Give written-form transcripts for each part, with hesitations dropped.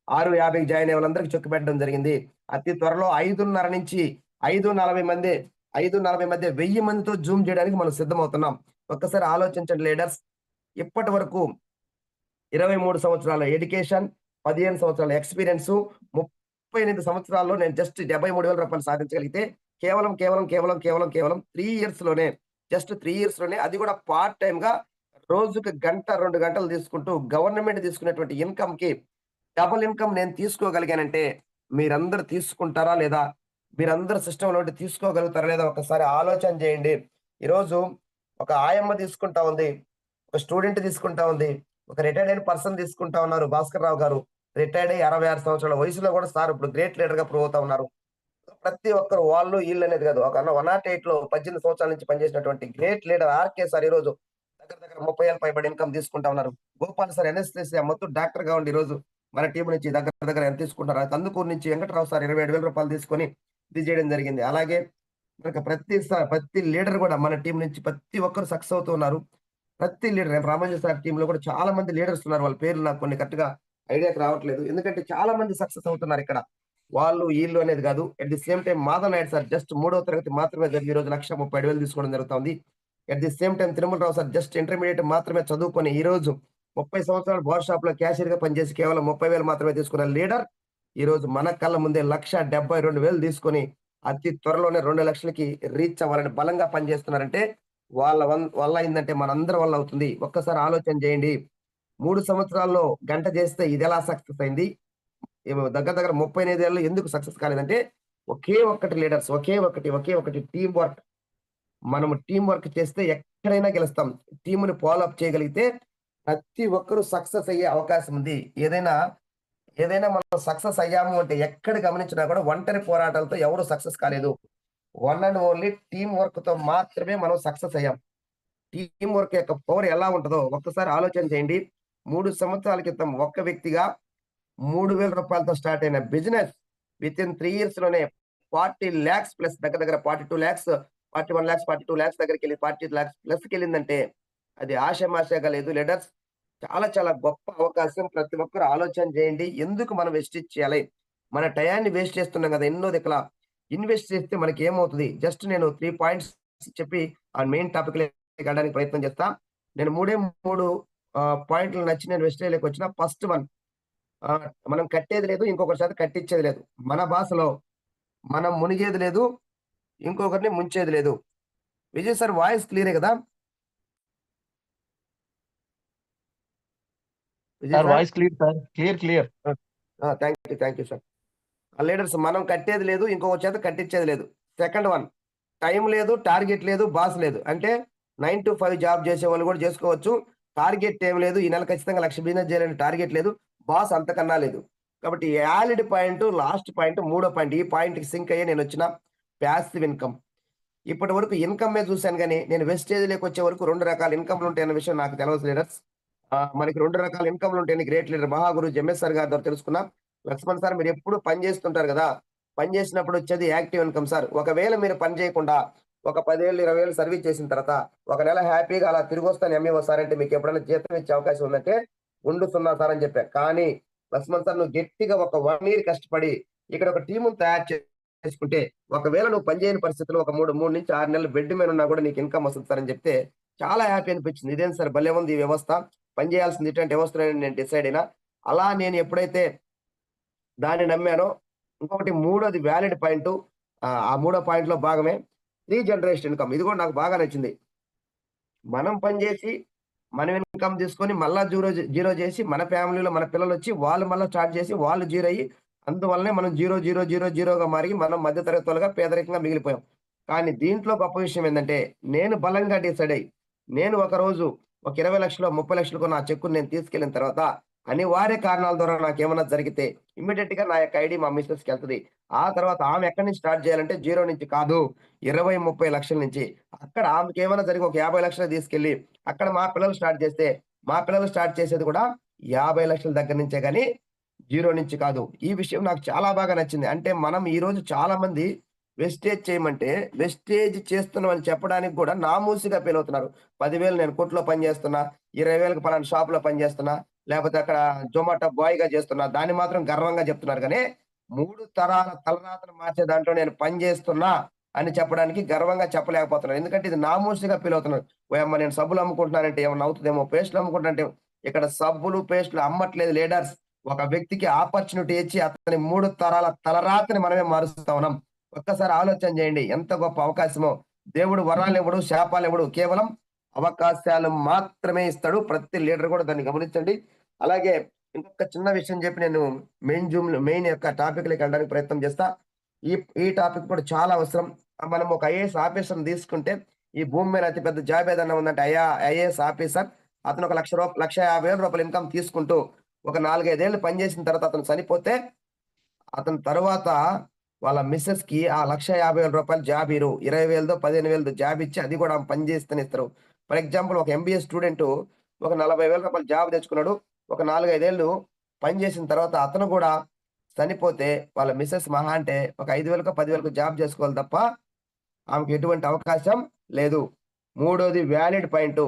6:50కి join అయ్యే వాళ్ళందరికీ check పెట్టడం జరిగింది. అతి త్వరలో 5:30 నుంచి 5:40 మంది 5:40 మధ్య 1000 మందితో జూమ్ చేయడానికి మనం సిద్ధమవుతున్నాం. ఒక్కసారి ఆలోచించండి లీడర్స్. ఇప్పటి వరకు 23 సంవత్సరాల ఎడ్యుకేషన్, 15 సంవత్సరాల ఎక్స్‌పీరియన్సు, 38 సంవత్సరాల్లో నేను జస్ట్ రూ. 73,000 సాధించగలిగితే కేవలం 3 ఇయర్స్‌లోనే జస్ట్ 3 ఇయర్స్‌లోనే అది కూడా పార్ట్ టైమ్‌గా రోజుకి గంట, 2 గంటలు తీసుకుంటూ గవర్నమెంట్ తీసుకునేటువంటి ఇన్‌కమ్‌కి డబుల్ ఇన్‌కమ్ నేను తీసుకోగలిగానంటే మీరందరూ తీసుకుంటారా లేదా? మీరందరూ సిస్టమ్‌లోంటి తీసుకోగలుగుతారా లేదా? ఒక్కసారి ఆలోచన చేయండి. ఈరోజు ఒక ఆయమ్మ తీసుకుంటా ఉంది. ఒక స్టూడెంట్ తీసుకుంటా ఉంది. ఒక రిటైర్డ్ అయిన పర్సన్ తీసుకుంటా ఉన్నారు. భాస్కర్‌రావు గారు. రిటైర్డ్ అయ్యి 66 సంవత్సరాల వయసులో కూడా సార్ ఇప్పుడు గ్రేట్ లీడర్‌గా ప్రూవ్ అవుతా ఉన్నారు. ప్రతి ఒక్కరు వాళ్ళు, ఈళ్ళనేది కాదు. ఒక 108లో 18 సంవత్సరాల నుంచి పనిచేసినటువంటి గ్రేట్ లీడర్ ఆర్‌కే సార్ ఈరోజు దగ్గర దగ్గర 30,000 పైబడి ఇన్‌కమ్ తీసుకుంటా ఉన్నారు. గోపాల్ సార్ ఎనస్థీసియా మొత్తం డాక్టర్‌గా ఉండి ఈరోజు మన టీమ్ నుంచి దగ్గర దగ్గర ఎంత తీసుకుంటారు? కందుకూరు నుంచి వెంకటరావు సార్ రూ. 27,000 తీసుకొని ఇది చేయడం జరిగింది. అలాగే మనకు ప్రతి లీడర్ కూడా మన టీమ్ నుంచి ప్రతి ఒక్కరు సక్సెస్ అవుతూ ఉన్నారు. ప్రతి లీడర్ రామాంజన్ సార్ టీమ్‌లో కూడా చాలా మంది లీడర్స్ ఉన్నారు. వాళ్ళ పేర్లు నాకు కొన్ని కరెక్ట్‌గా ఐడియాకి రావట్లేదు. ఎందుకంటే చాలా మంది సక్సెస్ అవుతున్నారు ఇక్కడ. వాళ్ళు, ఈళ్ళు అనేది కాదు. At the same time Madhav Naidu sir just మూడో తరగతి మాత్రమే చదివి ఈరోజు 1,37,000 తీసుకోవడం జరుగుతుంది. At the same time Tirumalarao sir just intermediate మాత్రమే చదువుకొని ఈరోజు 30 సంవత్సరాలు బార్ షాప్‌లో క్యాషియర్‌గా పనిచేసి కేవలం 30,000 మాత్రమే తీసుకున్న లీడర్ ఈరోజు మన కళ్ళ ముందే 1,72,000 తీసుకొని అతి త్వరలోనే 2,00,000కి రీచ్ అవ్వాలని బలంగా పనిచేస్తున్నారంటే వాళ్ళ వల్ల అయిందంటే మనందరి వల్ల అవుతుంది. ఒక్కసారి ఆలోచన చేయండి. 3 సంవత్సరాల్లో గంట చేస్తే ఇదెలా సక్సెస్ అయింది? ఏమో దగ్గర దగ్గర 38 ఏళ్లు ఎందుకు సక్సెస్ కాలేదంటే ఒకే ఒక్కటి లీడర్స్. ఒకే ఒకటి టీమ్ వర్క్. మనము టీమ్ వర్క్ చేస్తే ఎక్కడైనా గెలుస్తాం. టీమ్‌ని ఫాలో అప్ చేయగలిగితే ప్రతి ఒక్కరు సక్సెస్ అయ్యే అవకాశం ఉంది. ఏదైనా మనం సక్సెస్ అయ్యాము అంటే ఎక్కడ గమనించినా కూడా ఒంటరి పోరాటాలతో ఎవరు సక్సెస్ కాలేదు. వన్ అండ్ ఓన్లీ టీమ్ వర్క్‌తో మాత్రమే మనం సక్సెస్ అయ్యాం. టీమ్ వర్క్ యొక్క పవర్ ఎలా ఉంటదో ఒక్కసారి ఆలోచన చేయండి. 3 సంవత్సరాల క్రితం ఒక్క వ్యక్తిగా రూ. 3,000తో స్టార్ట్ అయిన బిజినెస్ వితిన్ 3 ఇయర్స్‌లోనే 40,00,000 ప్లస్ దగ్గర దగ్గర 42,00,000, 41,00,000, 42,00,000 దగ్గరికెళ్ళి 40,00,000 ప్లస్‌కెళ్ళిందంటే అది ఆషామాషాగా లేదు లీడర్స్. చాలా చాలా గొప్ప అవకాశం. ప్రతి ఒక్కరు ఆలోచన చేయండి. ఎందుకు మనం వేస్టేజ్ చేయాలి? మన టయాన్ని వేస్ట్ చేస్తున్నాం గదా! ఎన్నో దిక్కుల. ఇన్వెస్ట్ చేస్తే మనకేమవుతది? జస్ట్ నేను 3 పాయింట్స్ చెప్పి ఆ మెయిన్ టాపిక్‌లోకి వెళ్ళడానికి ప్రయత్నం చేస్తా. నేను మూడే 3 పాయింట్లు నచ్చి నేను వెస్టేజ్‌లోకొచ్చిన. ఫస్ట్ వన్ మనం కట్టేది లేదు. ఇంకొకరి చేత కట్టించేది లేదు. మన భాషలో మనం మునిగేది లేదు. ఇంకొకరిని ముంచేది లేదు. విజయ్ సార్ వాయిస్ క్లియరే గదా? Vijay sir sir? Voice clear sir. Clear. ఆ! Thank you sir. లీడర్స్ మనం కట్టేది లేదు. ఇంకొకరి చేత కట్టించేది లేదు. సెకండ్ వన్ టైం లేదు, టార్గెట్ లేదు, బాస్ లేదు. అంటే 9-5 జాబ్ చేసేవాళ్ళు గూడా చేసుకోవచ్చు. టార్గెట్ ఏమి లేదు. ఈ నెల ఖచ్చితంగా 1,00,000 బిజినెస్ చేయాలని టార్గెట్ లేదు. బాస్ అంతకన్నా లేదు. కాబట్టి యాలిడ్ పాయింట్, లాస్ట్ పాయింట్, మూడో పాయింట్. ఈ పాయింట్‌కి సింక్ అయ్యే నేనొచ్చిన పాసివ్ ఇన్‌కమ్. ఇప్పటి వరకు ఇన్‌కమే చూసాను గానీ, నేను వెస్టేజ్‌లోకొచ్చే వరకు 2 రకాల ఇన్‌కమ్‌లుంటాయన్న విషయం నాకు తెలవదు లీడర్స్. మనకి 2 రకాల ఇన్‌కమ్‌లుంటాయని గ్రేట్ లీడర్ మహాగురు ఎంఎస్ గారి ద్వారా తెలుసుకున్నా. లక్ష్మణ్ సార్ మీరెప్పుడు పని చేస్తుంటారు గదా! పని చేసినప్పుడు వచ్చేది యాక్టివ్ ఇన్‌కమ్ సార్. ఒకవేళ మీరు పని చేయకుండా ఒక 10 ఏళ్ళు, 20 ఏళ్ళు సర్వీస్ చేసిన తర్వాత ఒక నెల హ్యాపీగా అలా తిరిగొస్తాను ఎమ్మీఓ సార్ అంటే మీకెప్పుడైనా జీతం ఇచ్చే అవకాశం ఉందంటే, సున్నా సార్ అని చెప్పా. కానీ లక్ష్మణ్ సార్ నువ్వు గట్టిగా ఒక 1 ఇయర్ కష్టపడి ఇక్కడ ఒక టీమ్‌ని తయారు చేసుకుంటే ఒకవేళ నువ్వు పని చేయని పరిస్థితిలో ఒక 3 నుంచి 6 నెలలు బెడ్ మీద ఉన్నా కూడా నీకు ఇన్‌కమ్ వస్తది సార్ అని చెప్తే చాలా హ్యాపీ అనిపించింది. ఇదేంటి సార్ భలే ఉంది ఈ వ్యవస్థ. పని చేయాల్సింది ఇటువంటి వ్యవస్థలోనే నేను డిసైడ్ అయినా. అలా నేను ఎప్పుడైతే దాన్ని నమ్మానో ఇంకొకటి మూడోది వ్యాలిడ్ పాయింటు ఆ మూడో పాయింట్‌లో భాగమే 3 జనరేషన్ ఇన్‌కమ్. ఇది కూడా నాకు బాగా నచ్చింది. మనం పని జేసి, మనం ఇన్‌కమ్ తీసుకొని మళ్ళా జీరో జేసి, మన ఫ్యామిలీలో మన పిల్లలొచ్చి వాళ్ళు మళ్ళా స్టార్ట్ జేసి, వాళ్ళు జీరో అయ్యి, అందువల్లనే మనం జీరోగా మారి మనం మధ్య తరగతోలుగా పేదరికంగా మిగిలిపోయాం. కానీ దీంట్లో గొప్ప విషయం ఏందంటే, నేను బలంగా డిసైడ్ అయ్యి, నేను ఒకరోజు ఒక 20,00,000 30,00,000 నా చెక్కుని నేను తీసుకెళ్ళిన తర్వాత, అనివార్య కారణాల ద్వారా నాకేమన్నా జరిగితే, ఇమ్మీడియేట్‌గా నా యొక్క ఐడీ మా మిసెస్‌కెళ్తది. ఆ తర్వాత ఆమె ఎక్కడి నుంచి స్టార్ట్ జేయాలంటే, జీరో నుంచి కాదు, 20, 30 లక్షల నుంచి. అక్కడ ఆమెకేమైనా జరిగి ఒక 50,00,000 తీసుకెళ్ళి, అక్కడ మా పిల్లలు స్టార్ట్ చేస్తే, మా పిల్లలు స్టార్ట్ చేసేది కూడా 50,00,000 దగ్గర నుంచే గాని, జీరో నుంచి కాదు. ఈ విషయం నాకు చాలా బాగా నచ్చింది. అంటే మనం ఈరోజు చాలా మంది వెస్టేజ్ చేయమంటే, వెస్టేజ్ చేస్తున్నామని చెప్పడానికి కూడా నామూషీగా ఫీల్ అవుతున్నారు. 10,000 నేను కొట్లో పని చేస్తున్నా, 20,000కి పలానా షాప్‌లో పని చేస్తున్నా. లేపోతే అక్కడ జొమాటో బాయ్‌గా చేస్తున్నా. దాన్ని మాత్రం గర్వంగా చెప్తున్నారు గానీ, 3 తరాల తలరాతను మార్చే దాంట్లో నేను పని చేస్తున్నా అని చెప్పడానికి గర్వంగా చెప్పలేకపోతున్నారు. ఎందుకంటే ఇది నామోషీగా ఫీల్ అవుతున్నారు. ఓయమ్మ! నేను సబ్బులు అమ్ముకుంటున్నానంటే ఏమన్నా అవుతదేమో, పేస్టులు అమ్ముకుంటున్నానంటే ఇక్కడ సబ్బులు, పేస్టులు అమ్మట్లేదు లీడర్స్. ఒక వ్యక్తికి ఆపర్చునిటీ ఇచ్చి అతని 3 తరాల తలరాతని మనమే మారుస్తా ఉన్నాం. ఒక్కసారి ఆలోచన చేయండి. ఎంత గొప్ప అవకాశమో. దేవుడు వరాలివ్వడు, శాపాలివ్వడు. కేవలం అవకాశాలు మాత్రమే ఇస్తాడు. ప్రతి లీడర్ కూడా దాన్ని గమనించండి. అలాగే ఇంకొక చిన్న విషయం చెప్పి నేను మెయిన్ యొక్క టాపిక్‌లోకి వెళ్ళడానికి ప్రయత్నం చేస్తా. ఈ ఈ టాపిక్ కూడా చాలా అవసరం. మనం ఒక ఐఏఎస్ ఆఫీసర్‌ని తీసుకుంటే ఈ భూమి మీద అతి పెద్ద జాబ్ ఏదన్నా ఉందంటే ఐఏఎస్ ఆఫీసర్. అతను ఒక రూ. 1,50,000 ఇన్‌కమ్ తీసుకుంటూ ఒక 4, 5 ఏళ్ళు పనిచేసిన తర్వాత అతను చనిపోతే అతని తరువాత వాళ్ళ మిసెస్‌కి ఆ రూ. 1,50,000 జాబ్ ఇయ్యరు. 20,000దో, 15,000దో జాబ్ ఇచ్చి అది కూడా ఆమె పని చేస్తేనే ఇస్తారు. ఫర్ ఎగ్జాంపుల్ ఒక ఎంబీఏ స్టూడెంటు ఒక రూ. 40,000 జాబ్ తెచ్చుకున్నాడు. ఒక 4, 5 ఏళ్ళు పని చేసిన తర్వాత అతను కూడా చనిపోతే వాళ్ళ మిసెస్ మహా అంటే ఒక 5,000కో, 10,000కో జాబ్ చేసుకోవాలి తప్ప ఆమెకి ఎటువంటి అవకాశం లేదు. మూడోది వ్యాలిడ్ పాయింటు.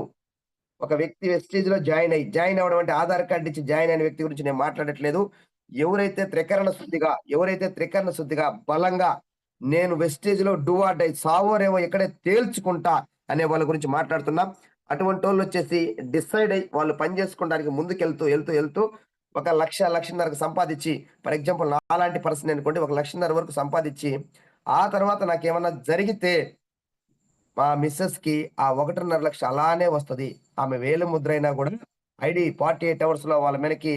ఒక వ్యక్తి వెస్టీజ్‌లో జాయిన్ అవ్వడం అంటే ఆధార్ కార్డ్ ఇచ్చి జాయిన్ అయిన వ్యక్తి గురించి నేను మాట్లాడట్లేదు. ఎవరైతే త్రికరణ శుద్ధిగా బలంగా నేను వెస్టేజ్‌లో డూ ఆర్ డై సావో రేవో ఇక్కడే తేల్చుకుంటా అనే వాళ్ళ గురించి మాట్లాడుతున్నాం. అటువంటోళ్ళొచ్చేసి డిసైడ్ అయ్యి వాళ్ళు పని చేసుకోవడానికి ముందుకెళ్తూ ఒక 1,00,000, 1,50,000 సంపాదిచ్చి ఫర్ ఎగ్జాంపుల్ నాలాంటి పర్సన్ అనుకోండి ఒక 1,50,000 వరకు సంపాదిచ్చి, ఆ తర్వాత నాకేమన్నా జరిగితే మా మిసెస్‌కి ఆ 1,50,000 అలానే వస్తది. ఆమె వేలు ముద్రైనా గూడా ఐడీ 48 అవర్స్‌లో వాళ్ళ మీదకి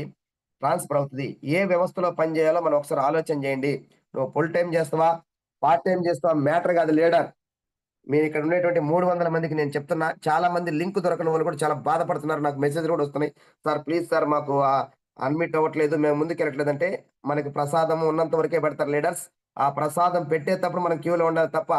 ట్రాన్స్‌ఫర్ అవుతది. ఏ వ్యవస్థలో పని జేయాలో మనం ఒకసారి ఆలోచన జేయండి. నువ్వు ఫుల్ టైమ్ జేస్తావా? పార్ట్ టైమ్ జేస్తావా? మ్యాటర్ గాదు లీడర్. మీరిక్కడ ఉండేటువంటి 300 మందికి నేను చెప్తున్నా. చాలా మంది లింక్ దొరకని వాళ్ళు కూడా చాలా బాధపడుతున్నారు. నాకు మెసేజ్‌లు కూడా వస్తున్నాయి. సార్ ప్లీజ్ సార్ మాకు అడ్మిట్ అవ్వట్లేదు. మేము ముందుకెళ్ళట్లేదంటే మనకి ప్రసాదం ఉన్నంత వరకే పెడతారు లీడర్స్. ఆ ప్రసాదం పెట్టేటప్పుడు మనం క్యూలో ఉండాలి తప్ప,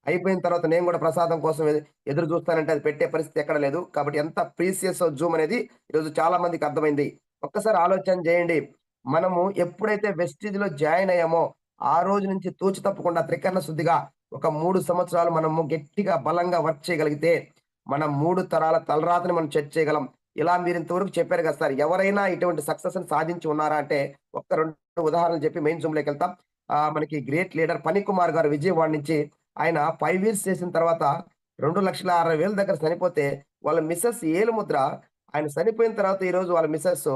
అయిపోయిన తర్వాత నేను కూడా ప్రసాదం కోసం ఎదురు చూస్తానంటే అది పెట్టే పరిస్థితి ఎక్కడ లేదు. కాబట్టి ఎంత ప్రీసియస్ జూమ్ అనేది ఈరోజు చాలా మందికి అర్థమైంది. ఒక్కసారి ఆలోచన చేయండి. మనము ఎప్పుడైతే వెస్టీజ్‌లో జాయిన్ అయ్యామో, ఆ రోజు నుంచి తూచి తప్పకుండా త్రికరణ శుద్ధిగా ఒక 3 సంవత్సరాలు మనము గట్టిగా, బలంగా వర్క్ చేయగలిగితే, మన 3 తరాల తలరాతని మనం సెట్ చేయగలం. ఇలా మీరింతవరకు చెప్పారు కదా సార్! ఎవరైనా ఇటువంటి సక్సెస్‌ని సాధించి ఉన్నారా అంటే, ఒక్క 2 ఉదాహరణలు చెప్పి మెయిన్ జూమ్‌లోకెళ్తాం. మనకి గ్రేట్ లీడర్ ఫణికుమార్ గారు విజయవాడ నుంచి ఆయన 5 ఇయర్స్ చేసిన తర్వాత 2,60,000 దగ్గర చనిపోతే, వాళ్ళ మిసెస్ ఏలుముద్ర ఆయన చనిపోయిన తర్వాత ఈరోజు వాళ్ళ మిసెస్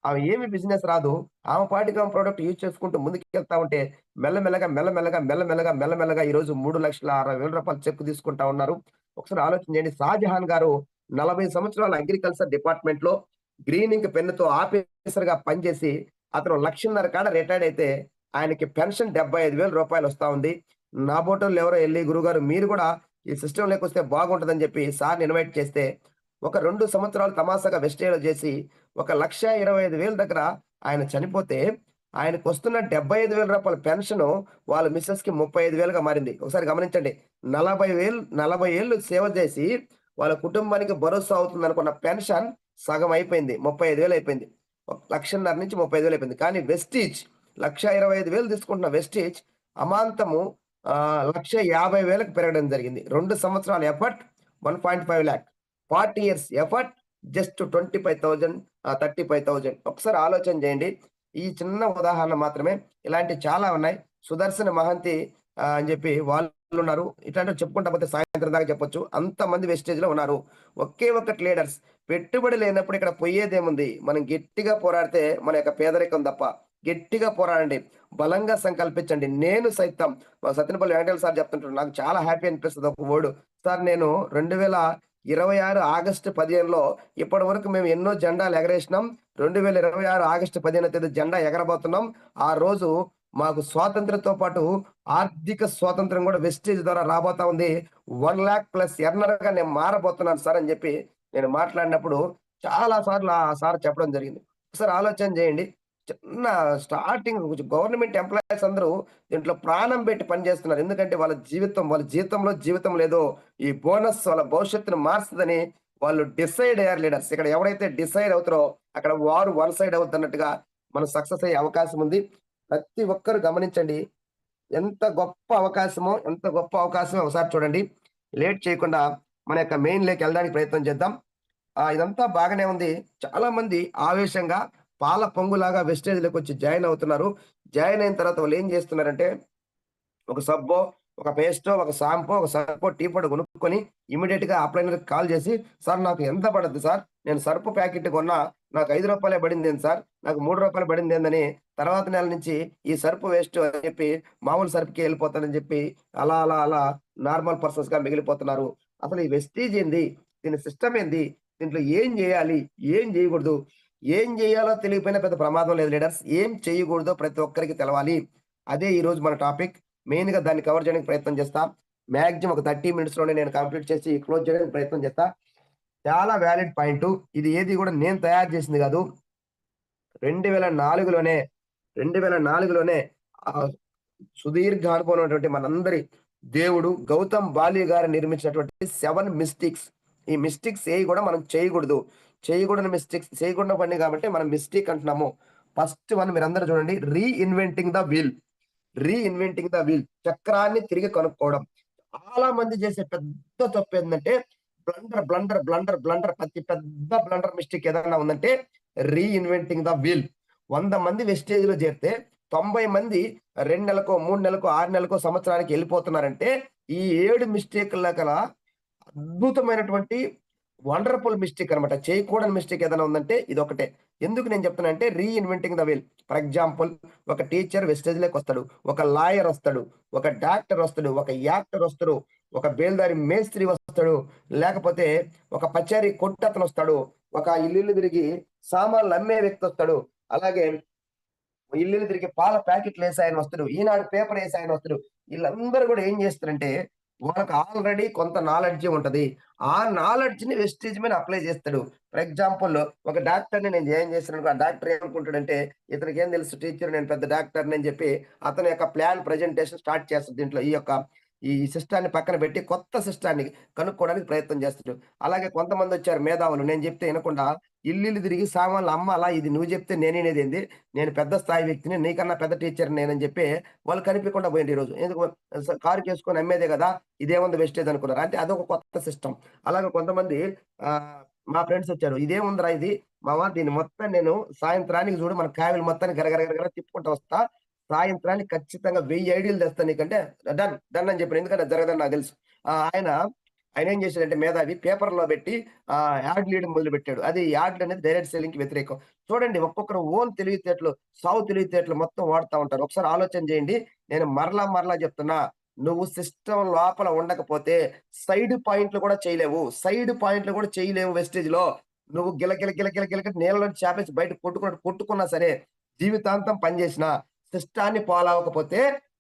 ఆమె ఏమి బిజినెస్ రాదు. ఆమె పాటికి ఆమె ప్రొడక్ట్ యూజ్ చేసుకుంటూ ముందుకెళ్తా ఉంటే మెల్లమెల్లగా ఈరోజు రూ. 3,60,000 చెక్ తీసుకుంటా ఉన్నారు. ఒకసారి ఆలోచన చేయండి. షాజహాన్ గారు 40 సంవత్సరాలు అగ్రికల్చర్ డిపార్ట్‌మెంట్‌లో గ్రీన్ ఇంక్ పెన్నుతో ఆఫీసర్‌గా పనిచేసి అతను 1,50,000 కాడ రిటైర్డ్ అయితే ఆయనకి పెన్షన్ రూ. 75,000 వస్తా ఉంది. నాబోటోళ్ళు ఎవరో ఎళ్లి గురువుగారు మీరు కూడా ఈ సిస్టమ్‌లోకొస్తే బాగుంటదని చెప్పి సార్‌ని ఇన్వైట్ చేస్తే ఒక 2 సంవత్సరాలు తమాషాగా వెస్టేజ్‌లో చేసి ఒక 1,25,000 దగ్గర ఆయన చనిపోతే ఆయనకొస్తున్న రూ. 75,000 పెన్షను వాళ్ళ మిసెస్‌కి 35,000గా మారింది. ఒకసారి గమనించండి. 40 ఏళ్ళు సేవ చేసి వాళ్ళ కుటుంబానికి భరోసా అవుతుందనుకున్న పెన్షన్ సగం అయిపోయింది. 35,000 అయిపోయింది. 1,50,000 నుంచి 35,000 అయిపోయింది. కానీ వెస్టీజ్ 1,25,000 తీసుకుంటున్న వెస్టీజ్ అమాంతము 1,50,000కి పెరగడం జరిగింది. 2 సంవత్సరాల effort 1,5 lakh. 40 years effort just 25,000 35,000 ఒకసారి ఆలోచన చేయండి. ఈ చిన్న ఉదాహరణ మాత్రమే. ఇలాంటివి చాలా ఉన్నాయి. సుదర్శన్ మహంతి అని చెప్పి వాళ్ళున్నారు. ఇట్లాంటివి చెప్పుకుంటా పోతే సాయంత్రం దాకా చెప్పొచ్చు. అంతమంది వెస్టేజ్‌లో ఉన్నారు. ఒకే ఒక్కటి లీడర్స్. పెట్టుబడి లేనప్పుడు ఇక్కడ పోయేదేముంది? మనం గట్టిగా పోరాడితే మన యొక్క పేదరికం తప్ప. గట్టిగా పోరాడండి. బలంగా సంకల్పించండి. నేను సైతం మా సత్తెనపల్లి వెంకటేశ్వర సార్ చెప్తుంటారు. నాకు చాలా హ్యాపీ అనిపిస్తది ఒక వర్డ్. సార్ నేను 2026 ఆగస్టు 15లో ఇప్పటివరకు మేము ఎన్నో జెండాలు ఎగరేసినాం. 2026 ఆగస్టు 15వ తేదీ జెండా ఎగరబోతున్నాం. ఆ రోజు మాకు స్వాతంత్ర్యంతో పాటు ఆర్థిక స్వాతంత్రం కూడా వెస్టేజ్ ద్వారా రాబోతా ఉంది. 1,00,000 ప్లస్ ఎర్నర్‌గా నేను మారబోతున్నాను సార్ అని చెప్పి నేను మాట్లాడినప్పుడు చాలా సార్లు ఆ సార్ చెప్పడం జరిగింది. ఒకసారి ఆలోచన చేయండి. చిన్న స్టార్టింగ్ గవర్నమెంట్ ఎంప్లాయీస్ అందరూ దీంట్లో ప్రాణం పెట్టి పనిచేస్తున్నారు. ఎందుకంటే వాళ్ళ జీతంలో జీవితం లేదో ఈ బోనస్ వాళ్ళ భవిష్యత్తును మారుస్తదని వాళ్ళు డిసైడ్ అయ్యారు లీడర్స్. ఇక్కడ ఎవరైతే డిసైడ్ అవుతారో అక్కడ వార్ వన్ సైడ్ అవుతున్నట్టుగా మనం సక్సెస్ అయ్యే అవకాశం ఉంది. ప్రతి ఒక్కరు గమనించండి. ఎంత గొప్ప అవకాశమో ఒకసారి చూడండి. లేట్ చేయకుండా మన యొక్క మెయిన్‌లోకి వెళ్ళడానికి ప్రయత్నం చేద్దాం. ఇదంతా బాగానే ఉంది. చాలామంది ఆవేశంగా పాల పొంగులాగా వెస్టేజ్‌లోకొచ్చి జాయిన్ అవుతున్నారు. జాయిన్ అయిన తర్వాత వాళ్ళేం జేస్తున్నారంటే ఒక సబ్బో, ఒక పేస్టో, ఒక షాంపో, ఒక సర్ఫో, టీ పొడి కొనుక్కొని ఇమ్మీడియేట్‌గా అప్లైనర్‌కి కాల్ చేసి, "సార్ నాకు ఎంత పడద్ది సార్? నేను సర్ఫ్ ప్యాకెట్ కొన్నా. నాకు రూ. 5 పడిందేంటి సార్? నాకు రూ. 3 పడిందేందని" తర్వాత నెల నుంచి ఈ సర్ఫ్ వేస్ట్ అని చెప్పి మామూలు సర్ఫ్‌కే ఎళ్ళిపోతానని చెప్పి అలా, అలా, అలా నార్మల్ పర్సన్స్‌గా మిగిలిపోతున్నారు. అసలు ఈ వెస్టీజ్ ఏంది? దీని సిస్టమ్ ఏంది? దీంట్లో ఏం జేయాలి? ఏం జేయకూడదు? ఏం జేయాలో తెలియకపోయినా పెద్ద ప్రమాదం లేదు లీడర్స్. ఏం చేయకూడదో ప్రతి ఒక్కరికి తెలవాలి. అదే ఈరోజు మన టాపిక్. మెయిన్‌గా దాన్ని కవర్ చేయడానికి ప్రయత్నం చేస్తా. మాక్సిమం ఒక 30 మినిట్స్‌లోనే నేను కంప్లీట్ చేసి క్లోజ్ చేయడానికి ప్రయత్నం చేస్తా. చాలా వాలిడ్ పాయింటు. ఇది ఏది గూడా నేను తయారు చేసింది గాదు. 2004లోనే 2004లోనే ఆహ్, సుదీర్ఘ అనుభవం ఉన్నటువంటి మనందరి దేవుడు గౌతమ్ బాలి గారు నిర్మించినటువంటి 7 మిస్టేక్స్. ఈ మిస్టేక్స్ ఏవి గూడా మనం చేయగూడదు. చేయకూడని మిస్టేక్స్ చేయకుండా పడినయి గాబట్టి మనం మిస్టేక్ అంటున్నాము. ఫస్ట్ వన్ మీరందరూ చూడండి. Reinventing the wheel. Reinventing the wheel. చక్రాన్ని తిరిగి కనుక్కోవడం. చాలా మంది చేసే పెద్ద తప్పేందంటే బ్లండర్ ప్రతి పెద్ద బ్లండర్ మిస్టేక్ ఏదన్నా ఉందంటే రీఇన్వెంటింగ్ ద వీల్. 100 మంది వెస్టేజ్‌లో చేరితే 90 మంది 2 నెలలకో, 3 నెలలకో, 6 నెలలకో, సంవత్సరానికి ఎళ్ళిపోతున్నారంటే ఈ 7 మిస్టేక్‌ల గల అద్భుతమైనటువంటి వండర్‌ఫుల్ మిస్టేక్ అనమాట. చేయకూడని మిస్టేక్ ఏదైనా ఉందంటే ఇదొకటే. ఎందుకు నేను చెప్తున్నానంటే reinventing the wheel. For example ఒక టీచర్ వెస్టేజ్‌లోకొస్తాడు. ఒక లాయర్ ఒస్తాడు. ఒక డాక్టర్ ఒస్తాడు. ఒక యాక్టర్ ఒస్తడు. ఒక బేల్దారి మేస్త్రి వస్తాడు. లేకపోతే ఒక పచారీ కొట్టతనొస్తాడు. ఒక ఇల్లిల్లు తిరిగి సామాన్లు అమ్మే వ్యక్తొస్తాడు. అలాగే ఇల్లులు తిరిగి పాల ప్యాకెట్‌లేసాయన వస్తడు. ఈనాడు పేపరేసాయన వస్తడు. ఈళ్ళందరూ గూడా ఏం జేస్తారంటే, వాళ్ళకి ఆల్రెడీ కొంత నాలెడ్జి ఉంటది. ఆ నాలెడ్జ్‌ని వెస్టేజ్ మీద అప్లై జేస్తడు. ఫర్ ఎగ్జాంపుల్ ఒక డాక్టర్‌ని నేను జాయిన్ చేశాననుకో, ఆ డాక్టర్ ఏమనుకుంటాడంటే, ఇతనికేం తెలుసు టీచర్ నేను పెద్ద డాక్టర్‌ని అని జెప్పి, అతని యొక్క ప్లాన్ ప్రెజెంటేషన్ స్టార్ట్ చేస్తడు దీంట్లో. ఈ సిస్టాన్ని పక్కన బెట్టి కొత్త సిస్టాన్ని కనుక్కోవడానికి ప్రయత్నం జేస్తడు. అలాగే కొంతమందొచ్చారు మేధావులు. నేను జెప్తే ఇనకుండా ఇల్లిల్లు తిరిగి సామాన్లు అమ్మాలా? ఇది నువ్వు జెప్తే నేనినేదేంది? నేను పెద్ద స్థాయి వ్యక్తిని. నీకన్నా పెద్ద టీచర్‌ని నేనని జెప్పి వాళ్ళు కనిపియకుండా పోయిండ్రు ఈరోజు. ఎందుకు కారుకేసుకొని అమ్మేదే గదా! ఇదేముంది వెస్టేజ్ అనుకున్నారు. అంటే అదొక కొత్త సిస్టమ్. అలాగే కొంతమంది మా ఫ్రెండ్స్ వచ్చారు. "ఇదేముందిరా ఇది మామ దీన్ని మొత్తం నేను సాయంత్రానికి చూడు మన కావిలి మొత్తాన్ని గరగర తిప్పుకుంటా వస్తా. సాయంత్రానికి ఖచ్చితంగా 1000 ఐడీలు తెస్తా నీకంటే" డన్ అని చెప్పాను. ఎందుకంటే అది జరగదని నాకు తెలుసు. ఆయన ఆయనేం చేశాడంటే మేధావి పేపర్‌లో పెట్టి యాడ్‌లు ఇయడం మొదలుపెట్టాడు. అది యాడ్‌లు అనేది డైరెక్ట్ సెల్లింగ్‌కి వ్యతిరేకం. చూడండి ఒక్కొక్కరు ఓన్ తెలివితేటలు, సావు తెలివితేటలు మొత్తం వాడుతా ఉంటారు. ఒకసారి ఆలోచన చేయండి. నేను మరలా చెప్తున్నా. నువ్వు సిస్టమ్ లోపల ఉండకపోతే సైడ్ పాయింట్లు కూడా చేయలేవు. సైడ్ పాయింట్లు కూడా చేయలేవు వెస్టేజ్‌లో. నువ్వు గిల నీళ్ళలోంచి చేపేసి బయటకి కొట్టుకున్నట్టు కొట్టుకున్నా సరే, జీవితాంతం పనిచేసినా సిస్టాన్ని ఫాలో అవ్వకపోతే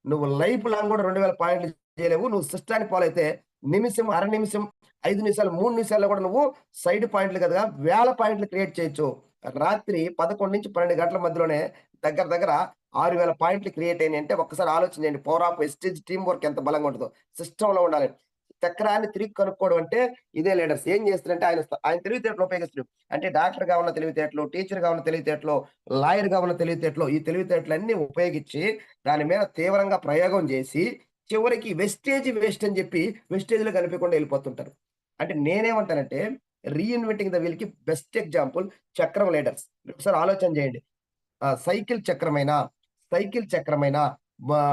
నువ్వు లైఫ్ లాంగ్ కూడా 2000 పాయింట్లు చేయలేవు. నువ్వు సిస్టాన్ని ఫాలో అయితే నిమిషం, అర నిమిషం, 5 నిమిషాలు, 3 నిమిషాల్లో కూడా నువ్వు సైడ్ పాయింట్లు కాదుగా వేల పాయింట్లు క్రియేట్ చేయొచ్చు. రాత్రి 11-12 గంటల మధ్యలోనే దగ్గర 6000 పాయింట్లు క్రియేట్ అయినాయంటే ఒక్కసారి ఆలోచన చేయండి. Power of Vestige team work ఎంత బలంగా ఉంటదో. సిస్టమ్‌లో ఉండాలి. చక్రాన్ని తిరిగి కనుక్కోవడం అంటే ఇదే లీడర్స్. ఏం చేస్తారంటే ఆయన తెలివితేటలు ఉపయోగిస్తారు. అంటే డాక్టర్‌గా ఉన్న తెలివితేటలు, టీచర్‌గా ఉన్న తెలివితేటలు, లాయర్‌గా ఉన్న తెలివితేటలు, ఈ తెలివితేటలన్నీ ఉపయోగించి దాని మీద తీవ్రంగా ప్రయోగం చేసి చివరికి వెస్టేజ్ వేస్ట్ అని చెప్పి వెస్టేజ్‌లో కనిపియకుండా ఎళ్ళిపోతుంటారు. అంటే నేనేమంటానంటే రీఇన్వెంటింగ్ ద వీల్‌కి బెస్ట్ ఎగ్జాంపుల్ చక్రం లీడర్స్. ఒకసారి ఆలోచన చేయండి. సైకిల్ చక్రమైనా, సైకిల్ చక్రమైనా,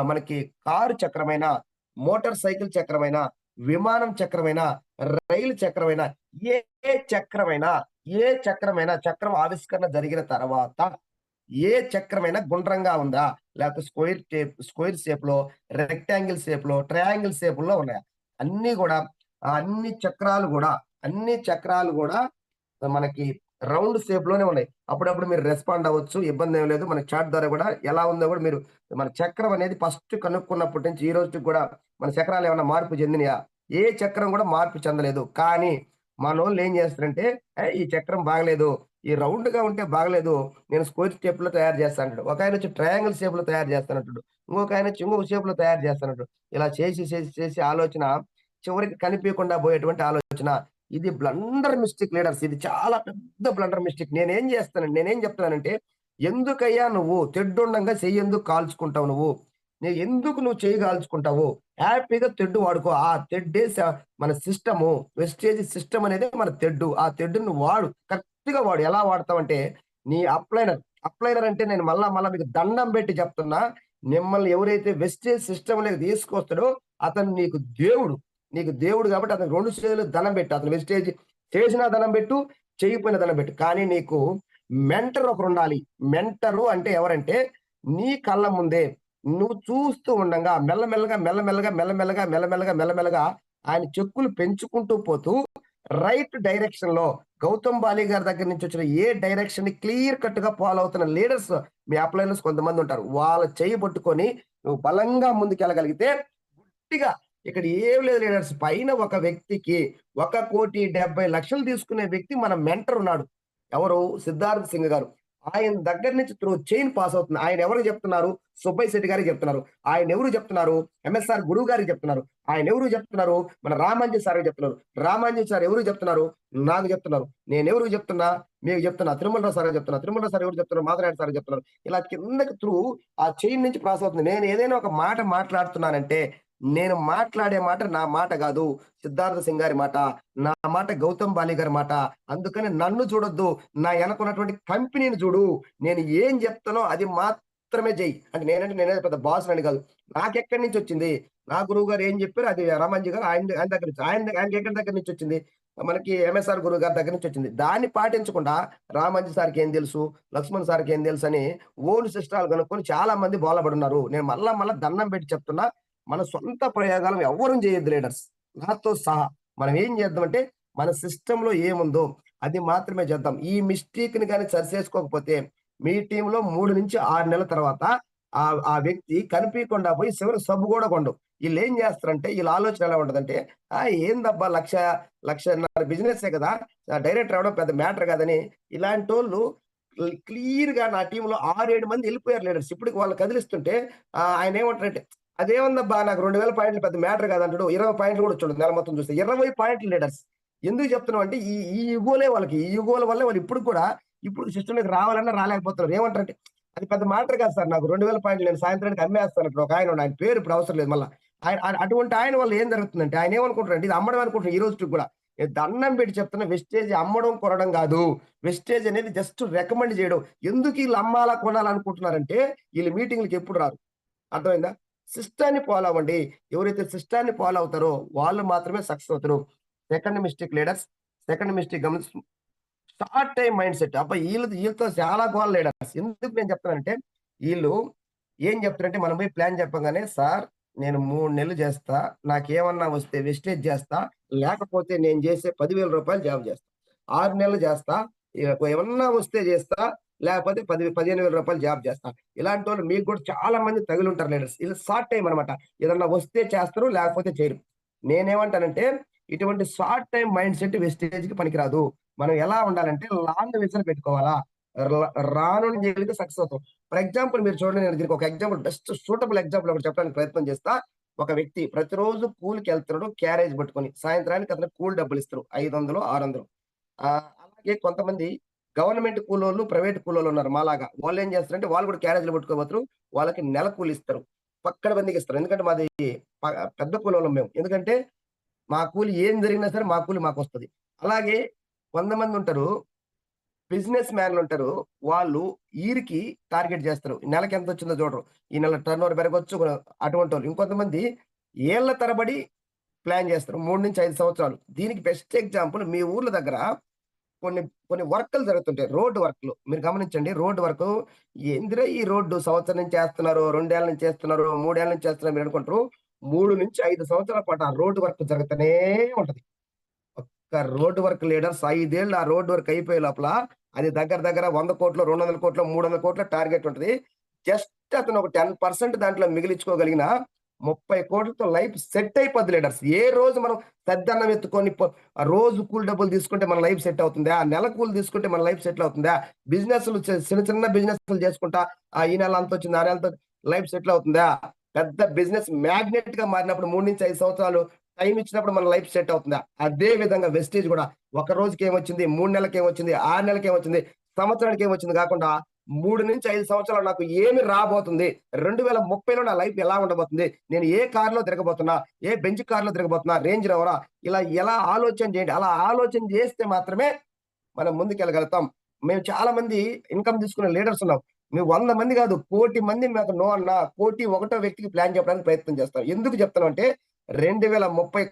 మనకి కారు చక్రమైనా, మోటార్ సైకిల్ చక్రమైనా, విమానం చక్రమైనా, రైలు చక్రమైనా, ఏ చక్రమైనా, చక్రం ఆవిష్కరణ జరిగిన తర్వాత ఏ చక్రమైనా గుండ్రంగా ఉందా? లేకపోతే స్క్వేర్ షేప్‌లో, రెక్టాంగిల్ షేప్‌లో, ట్రయాంగిల్ షేపుల్లో ఉన్నాయా? అన్నీ గూడా అన్ని చక్రాలు గూడా మనకి రౌండ్ షేప్‌లోనే ఉన్నాయి. అప్పుడప్పుడు మీరు రెస్పాండ్ అవ్వచ్చు. ఇబ్బందేం లేదు. మన చాట్ ద్వారా గూడా ఎలా ఉందో గూడా మీరు మన చక్రం అనేది ఫస్ట్ కనుక్కున్నప్పటి నుంచి ఈ రోజుటికి గూడా మన చక్రాలేమన్నా మార్పు చెందినయా? ఏ చక్రం గూడా మార్పు చెందలేదు. కానీ మనోళ్ళేం జేస్తారంటే, ఈ చక్రం బాగలేదు. ఈ రౌండ్‌గా ఉంటే బాగలేదు. నేను స్క్వేర్ షేప్‌లో తయారు చేస్తా అంటాడు. ఒకాయనొచ్చి ట్రయాంగిల్ షేప్‌లో తయారు చేస్తానంటాడు. ఇంకొకాయనొచ్చి ఇంకొక షేప్‌లో తయారు చేస్తానంటాడు. ఇలా చేసి ఆలోచన చివరికి కనిపియకుండా పోయేటువంటి ఆలోచన. ఇది బ్లండర్ మిస్టేక్ లీడర్స్. ఇది చాలా పెద్ద బ్లండర్ మిస్టేక్. నేనేం చెప్తున్నానంటే, ఎందుకయ్యా నువ్వు తెడ్డుండంగా చెయ్యెందుకు కాల్చుకుంటావు నువ్వు? ఎందుకు నువ్వు చేయగాల్చుకుంటావు? హ్యాపీగా తెడ్డు వాడుకో. ఆ తెడ్డే మన సిస్టము. వెస్టేజ్ సిస్టమ్ అనేది మన తెడ్డు. ఆ తెడ్డుని నువ్వు వాడు. కరెక్ట్‌గా వాడు. ఎలా వాడతావంటే నీ అప్లైనర్. అప్లైనర్ అంటే నేను మళ్ళా మీకు దండం పెట్టి చెప్తున్నా. మిమ్మల్ని ఎవరైతే వెస్టేజ్ సిస్టమ్‌లోకి తీసుకొస్తాడో అతను నీకు దేవుడు. నీకు దేవుడు కాబట్టి అతనికి 2 చేతులు దండం పెట్టు. అతను వెస్టేజ్ చేసినా దండం పెట్టు, చేయకపోయినా దండం పెట్టు. కానీ నీకు మెంటర్ ఒకరుండాలి. మెంటరు అంటే ఎవరంటే నీ కళ్ళ ముందే నువ్వు చూస్తూ ఉండంగా మెల్లమెల్లగా ఆయన చెక్కులు పెంచుకుంటూ పోతూ రైట్ డైరెక్షన్‌లో గౌతమ్ బాలి గారి దగ్గర నుంచి వచ్చిన ఏ డైరెక్షన్‌ని క్లియర్ కట్‌గా ఫాలో అవుతున్న లీడర్స్ మీ అప్లైనర్స్ కొంతమందుంటారు. వాళ్ళ చెయ్యి పట్టుకొని నువ్వు బలంగా ముందుకెళ్ళగలిగితే గట్టిగా ఇక్కడ ఏం లేదు లీడర్స్ పైన ఒక వ్యక్తికి 1,70,00,000 తీసుకునే వ్యక్తి మన మెంటర్ ఉన్నాడు. ఎవరు? సిద్ధార్థ్ సింగ్ గారు. ఆయన దగ్గర నుంచి త్రూ చైన్ పాస్ అవుతుంది. ఆయన ఎవరికి చెప్తున్నారు? సుబ్బయ్య శెట్టి గారికి చెప్తున్నారు. ఆయన ఎవరు చెప్తున్నారు? ఎంఎస్ఆర్ గురువు గారికి చెప్తున్నారు. ఆయన ఎవరు చెప్తున్నారు? మన రామాంజీ సార్‌కి చెప్తున్నారు. రామాంజీ సార్ ఎవరికి చెప్తున్నారు? నాకు చెప్తున్నారు. నేనెవరికి చెప్తున్నా? మీకు చెప్తున్నా. తిరుమలరావు సార్‌కి చెప్తున్నా. తిరుమలరావు సార్ ఎవరికి చెప్తున్నారు? మాధవనాయుడు సార్‌కి చెప్తున్నారు. ఇలా కిందకి త్రూ ఆ చైన్ నుంచి పాస్ అవుతుంది. నేను ఏదైనా ఒక మాట మాట్లాడుతున్నానంటే, నేను మాట్లాడే మాట నా మాట గాదు. సిద్ధార్థ సింగ్ గారి మాట. నా మాట గౌతమ్ బాలి గారి మాట. అందుకని నన్ను చూడొద్దు. నా ఎనకున్నటువంటి కంపెనీని చూడు. నేను ఏం చెప్తానో అది మాత్రమే చెయ్యి. అంటే నేనేదో పెద్ద బాస్‌నని కాదు. నాకెక్కడి నుంచొచ్చింది? నా గురువు గారు ఏం చెప్పారో అది రామాంజీ గారు ఆయన దగ్గర నుంచి. ఆయనకి ఎక్కడి దగ్గర నుంచొచ్చింది? మనకి ఎంఎస్ఆర్ గురువు గారి దగ్గర నుంచొచ్చింది. దాన్ని పాటించకుండా రామాంజీ సార్‌కి ఏం తెలుసు? లక్ష్మణ్ సార్‌కి ఏం తెలుసని ఓన్ సిస్టాలు కనుక్కొని చాలా మంది బోలబడున్నారు. నేను మళ్ళా దండం పెట్టి చెప్తున్నా. మన సొంత ప్రయోగాలు ఎవ్వరం చేయొద్దు లీడర్స్. నాతో సహా. మనం ఏం చేద్దామంటే మన సిస్టమ్‌లో ఏముందో అది మాత్రమే చేద్దాం. ఈ మిస్టేక్‌ని గాని సరిచేసుకోకపోతే మీ టీమ్‌లో 3-6 నెలల తర్వాత ఆ వ్యక్తి కనిపీయకుండా పోయి చివరికి సబ్బు గూడా కొండవు. ఈళ్ళేం జేస్తారంటే ఈళ్ళ ఆలోచన ఎలా ఉంటదంటే, ఏందబ్బా 1,00,000 బిజినెస్సే కదా! డైరెక్టర్ అవ్వడం పెద్ద మ్యాటర్ కాదని ఇలాంటోళ్ళు క్లియర్‌గా నా టీమ్‌లో 6, 7 మంది ఎళ్ళిపోయారు లీడర్స్. ఇప్పటికి వాళ్ళని కదిలిస్తుంటే ఆయనేమంటారంటే, "అదేముందబ్బా నాకు 2,000 పాయింట్లు పెద్ద మ్యాటర్ కాదంటాడు." 20 పాయింట్లు కూడా వచ్చుండదు నెల మొత్తం చూస్తే. 20 పాయింట్లు లీడర్స్. ఎందుకు చెప్తున్నామంటే ఈ ఇగోలే వాళ్ళకి. ఈ ఇగోల వల్లే వాళ్ళు ఇప్పటికి కూడా ఇప్పుడు సిస్టమ్‌లోకి రావాలన్నా రాలేకపోతున్నారు. ఏమంటారంటే, "అది పెద్ద మ్యాటర్ కాదు సార్. నాకు 2,000 పాయింట్లు నేను సాయంత్రానికి అమ్మేస్తాను." ఇప్పుడు ఒకాయనున్నాడు. ఆయన పేరు ఇప్పుడు అవసరం లేదు మళ్ళా. అటువంటి ఆయన వల్ల ఏం జరుగుతుందంటే ఆయన ఏమనుకుంటారంటే ఇది అమ్మడం అనుకుంటున్నారు ఈ రోజుకి కూడా. నేను దండం పెట్టి చెప్తున్నా వెస్టేజ్ అమ్మడం, కొనడం గాదు. వెస్టేజ్ అనేది జస్ట్ రికమెండ్ చేయడం. ఎందుకు ఈళ్ళు అమ్మాలా, కొనాలనుకుంటున్నారంటే ఈళ్ళు మీటింగ్‌లకి ఎప్పుడు రారు. అర్థమైందా? సిస్టాన్ని ఫాలో అవ్వండి. ఎవరైతే సిస్టాన్ని ఫాలో అవుతారో వాళ్ళు మాత్రమే సక్సెస్ అవుతారు. Second mistake leaders. Second mistake short time mind set. అబ్బా! ఈళ్ళతో చాలా గోల లీడర్స్. ఎందుకు నేను చెప్తున్నానంటే ఈళ్ళు ఏం చెప్తారంటే మనం పోయి ప్లాన్ చెప్పంగానే సార్ నేను 3 నెలలు చేస్తా. నాకేమన్నా వస్తే వెస్టేజ్ చేస్తా. లేకపోతే నేను చేసే రూ. 10,000 జాబ్ చేస్తా. 6 నెలలు చేస్తా. ఏమన్నా వస్తే చేస్తా. లేకపోతే 15,000 జాబ్ చేస్తా. ఇలాంటోళ్ళు మీకు కూడా చాలా మంది తగిలుంటారు లీడర్స్. ఈళ్ళు షార్ట్ టైమ్ అన్నమాట. ఏదన్నా వస్తే చేస్తారు. లేకపోతే చేయరు. నేనేమంటానంటే ఇటువంటి షార్ట్ టైమ్ మైండ్ సెట్ వెస్టేజ్‌కి పనికిరాదు. మనం ఎలా ఉండాలంటే లాంగ్ విజన్ పెట్టుకోవాలా? ర రానుండి వెళ్తే సక్సెస్ అవుతాం. ఫర్ ఎగ్జాంపుల్ మీరు చూడండి నేను దీనికి ఒక ఎగ్జాంపుల్ బెస్ట్ సూటబుల్ ఎగ్జాంపుల్ ఒకటి చెప్పడానికి ప్రయత్నం చేస్తా. ఒక వ్యక్తి ప్రతిరోజు కూలికెళ్తున్నాడు క్యారేజ్ పట్టుకొని. సాయంత్రానికి అతనికి కూలి డబ్బులిస్తారు. 500, 600. అలాగే కొంతమంది గవర్నమెంట్ కూలోళ్ళు, ప్రైవేట్ కూలోళ్ళున్నారు మాలాగా. వాళ్ళేం చేస్తారంటే వాళ్ళు కూడా క్యారేజ్‌లు పట్టుకోబోతారు. వాళ్ళకి నెల కూలిస్తారు. పక్కడబందీకిస్తారు. ఎందుకంటే మాది ప పెద్ద కూలోళ్ళం మేము. ఎందుకంటే మా కూలి ఏం జరిగినా సరే మా కూలి మాకొస్తది. అలాగే కొంతమందుంటారు బిజినెస్ మ్యాన్‌లుంటారు. వాళ్ళు ఈరికి టార్గెట్ జేస్తారు. నెలకెంతొచ్చిందో చూడరు. ఈ నెల టర్నోవర్ పెరగొచ్చు అటువంటోళ్ళు. ఇంకొంతమంది ఏళ్ల తరబడి ప్లాన్ జేస్తారు. 3-5 సంవత్సరాలు. దీనికి బెస్ట్ ఎగ్జాంపుల్ మీ ఊర్ల దగ్గర కొన్ని కొన్ని వర్కులు జరుగుతుంటాయి. రోడ్ వర్క్‌లు. మీరు గమనించండి. రోడ్ వర్కు ఏందిరా ఈ రోడ్డు సంవత్సరం నుంచి చేస్తున్నారు, 2 ఏళ్ల నుంచి చేస్తున్నారు, 3 ఏళ్ల నుంచి చేస్తున్నారు మీరనుకుంటారు. 3-5 సంవత్సరాల పాటు ఆ రోడ్ వర్క్ జరుగుతూనే ఉంటది. ఒక్క రోడ్ వర్క్ లీడర్స్ 5 ఏళ్ళు ఆ రోడ్ వర్క్ అయిపోయే లోపల అది దగ్గర దగ్గర 100,00,00,000, 200,00,00,000, 300,00,00,000 టార్గెట్ ఉంటది. జస్ట్ అతను ఒక 10% దాంట్లో మిగిలించుకోగలిగిన 30,00,00,000తో లైఫ్ సెట్ అయిపోద్ది లీడర్స్. ఏ రోజు మనం పెద్దన్నం ఎత్తుకొని రోజు కూలి డబ్బులు తీసుకుంటే మన లైఫ్ సెట్ అవుతుందా? నెల కూలి తీసుకుంటే మన లైఫ్ సెటిల్ అవుతుందా? బిజినెస్‌లు చిన్న చిన్న బిజినెస్‌లు చేసుకుంటా ఈ నెల అంతొచ్చింది, ఆ నెలతో లైఫ్ సెటిల్ అవుతుందా? పెద్ద బిజినెస్ మ్యాగ్నెట్‌గా మారినప్పుడు 3-5 సంవత్సరాలు టైమ్ ఇచ్చినప్పుడు మన లైఫ్ సెట్ అవుతుందా? అదే విధంగా వెస్టేజ్ గూడా ఒక రోజుకేమొచ్చింది, 3 నెలలకేమొచ్చింది, 6 నెలలకేమొచ్చింది, సంవత్సరానికేమొచ్చింది గాకుండా 3-5 సంవత్సరాలు నాకు ఏమి రాబోతుంది? 2030లో నా లైఫ్ ఎలా ఉండబోతుంది? నేను ఏ కార్‌లో తిరగబోతున్నా? ఏ బెంజ్ కార్‌లో తిరగబోతున్నా? రేంజ్ రోవరా? ఇలా ఎలా ఆలోచన చేయండి. అలా ఆలోచన చేస్తే మాత్రమే మనం ముందుకెళ్ళగలుగుతాం. మేము చాలా మంది ఇన్‌కమ్ తీసుకునే లీడర్స్ ఉన్నాం. మేము 100 మంది కాదు, 1,00,00,000 మంది మాకు నో అన్నా, 1,01 వ్యక్తికి ప్లాన్ చెప్పడానికి ప్రయత్నం చేస్తాం. ఎందుకు చెప్తున్నామంటే 2030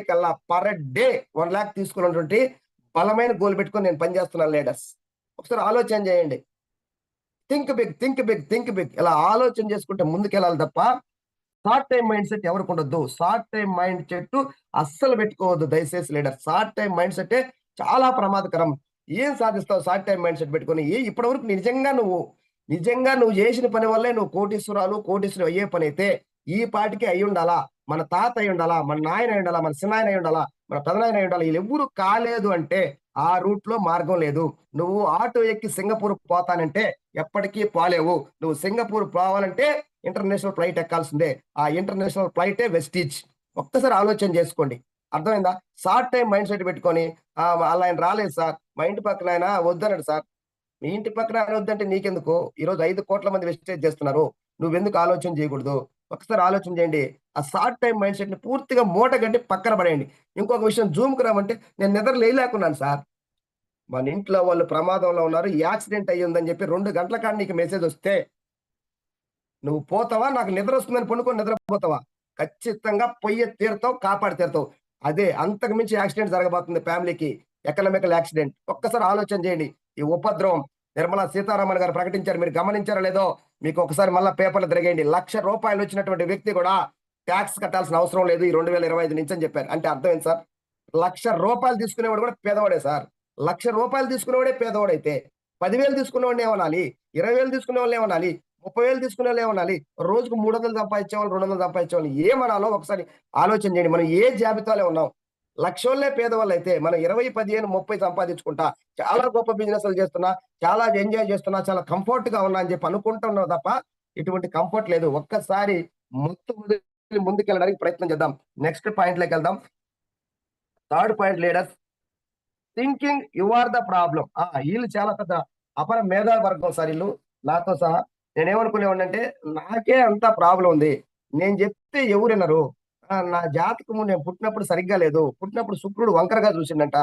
కల్లా పర్ డే 1,00,000 తీసుకున్నటువంటి బలమైన గోల్ పెట్టుకొని నేను పనిచేస్తున్నాను లీడర్స్. ఒకసారి ఆలోచన చేయండి. Think big, think big, think big. ఇలా ఆలోచన చేసుకుంటే ముందుకెళ్ళాలి తప్ప షార్ట్ టైమ్ మైండ్ సెట్ ఎవరికుండొద్దు. షార్ట్ టైమ్ మైండ్ సెట్ అస్సలు పెట్టుకోవద్దు దయచేసి లీడర్. షార్ట్ టైమ్ మైండ్ సెట్టే చాలా ప్రమాదకరం. ఏం సాధిస్తావు షార్ట్ టైమ్ మైండ్ సెట్ పెట్టుకొని? ఇప్పటివరకు నిజంగా నువ్వు చేసిన పని వల్లే నువ్వు కోటీశ్వరుడు అయ్యే పనైతే ఈ పాటికి అయ్యుండాలా. మన తాత అయ్యుండాలా, మన నాయన అయ్యుండాలా, మన చిన్నాయన అయ్యుండాలా, మన పెదనాయన అయ్యుండాలా. ఈళ్ళెవ్వరు కాలేదు అంటే ఆ రూట్‌లో మార్గం లేదు. నువ్వు ఆటో ఎక్కి సింగపూర్ పోతానంటే ఎప్పటికీ పోలేవు. నువ్వు సింగపూర్ పోవాలంటే ఇంటర్నేషనల్ ఫ్లైట్ ఎక్కాల్సిందే. ఆ ఇంటర్నేషనల్ ఫ్లైటే వెస్టీజ్. ఒక్కసారి ఆలోచన చేసుకోండి. అర్థమైందా? షార్ట్ టైమ్ మైండ్ సెట్ పెట్టుకొని ఆళ్ళాయన రాలేదు సార్, మా ఇంటి పక్కనాయన వద్దన్నాడు సార్. మీ ఇంటి పక్కన ఆయన వద్దంటే నీకెందుకు? ఈరోజు 5,00,00,000 మంది వెస్టేజ్ చేస్తున్నారు. నువ్వెందుకు ఆలోచన చేయకూడదు? ఒకసారి ఆలోచన చేయండి. ఆ షార్ట్ టైమ్ మైండ్ సెట్‌ని పూర్తిగా మూటగట్టి పక్కన పడేయండి. ఇంకొక విషయం జూమ్‌కి రమ్మంటే నేను నిద్ర లేయలేకున్నాను సార్. మన ఇంట్లో వాళ్ళు ప్రమాదంలో ఉన్నారు. యాక్సిడెంట్ అయ్యిందని చెప్పి 2 గంటల కాడ నీకు మెసేజొస్తే నువ్వు పోతావా? నాకు నిద్రొస్తుందని పనుకొని నిద్రపోతావా? ఖచ్చితంగా పొయ్యే తీరుతావు, కాపాడి తీరుతావు. అదే అంతకు మించి యాక్సిడెంట్ జరగబోతుంది ఫ్యామిలీకి. Economical accident. ఒక్కసారి ఆలోచన చేయండి. ఈ ఉపద్రవం నిర్మలా సీతారామన్ గారు ప్రకటించారు. మీరు గమనించారో లేదో? మీకు ఒకసారి మళ్ళా పేపర్‌లో తిరగేయండి. ₹1,00,000 వచ్చినటువంటి వ్యక్తి కూడా టాక్స్ కట్టాల్సిన అవసరం లేదు ఈ 2025 నుంచి అని చెప్పారు. అంటే అర్థం ఏంటి సార్? ₹1,00,000 తీసుకునేవాడు కూడా పేదవాడే సార్. ₹1,00,000 తీసుకునేవాడే పేదవాడైతే 10,000 తీసుకునేవాడిని ఏమనాలి? 20,000 తీసుకునేవాళ్ళని ఏమనాలి? 30,000 తీసుకునేవాళ్ళు ఏమనాలి? రోజుకు 300 సంపాదించేవాళ్ళు, 200 సంపాదించేవాళ్ళు ఏమనాలో ఒకసారి ఆలోచన చేయండి. మనం ఏ జాబితాలో ఉన్నాం? లక్షోళ్ళే పేదవాళ్ళైతే మనం 20, 15, 30 సంపాదించుకుంటా చాలా గొప్ప బిజినెస్‌లు చేస్తున్నా, చాలా ఎంజాయ్ చేస్తున్నా, చాలా కంఫర్ట్‌గా ఉన్నా అని చెప్పి అనుకుంటున్నాం తప్ప ఇటువంటి కంఫర్ట్ లేదు. ఒక్కసారి మొత్తం వదిలి ముందుకెళ్ళడానికి ప్రయత్నం చేద్దాం. నెక్స్ట్ పాయింట్‌లోకెళ్దాం. Third point leaders thinking you are the problem. ఈళ్ళు చాలా పెద్ద అపర మేధా వర్గం సార్ ఈళ్ళు. నాతో సహా. నేనేమనుకునేవాడినంటే నాకే అంత ప్రాబ్లమ్ ఉంది. నేను జెప్తే ఎవరినరు. నా జాతకము నేను పుట్టినప్పుడు సరిగ్గా లేదు. పుట్టినప్పుడు శుక్రుడు వంకరగా చూసిండంట.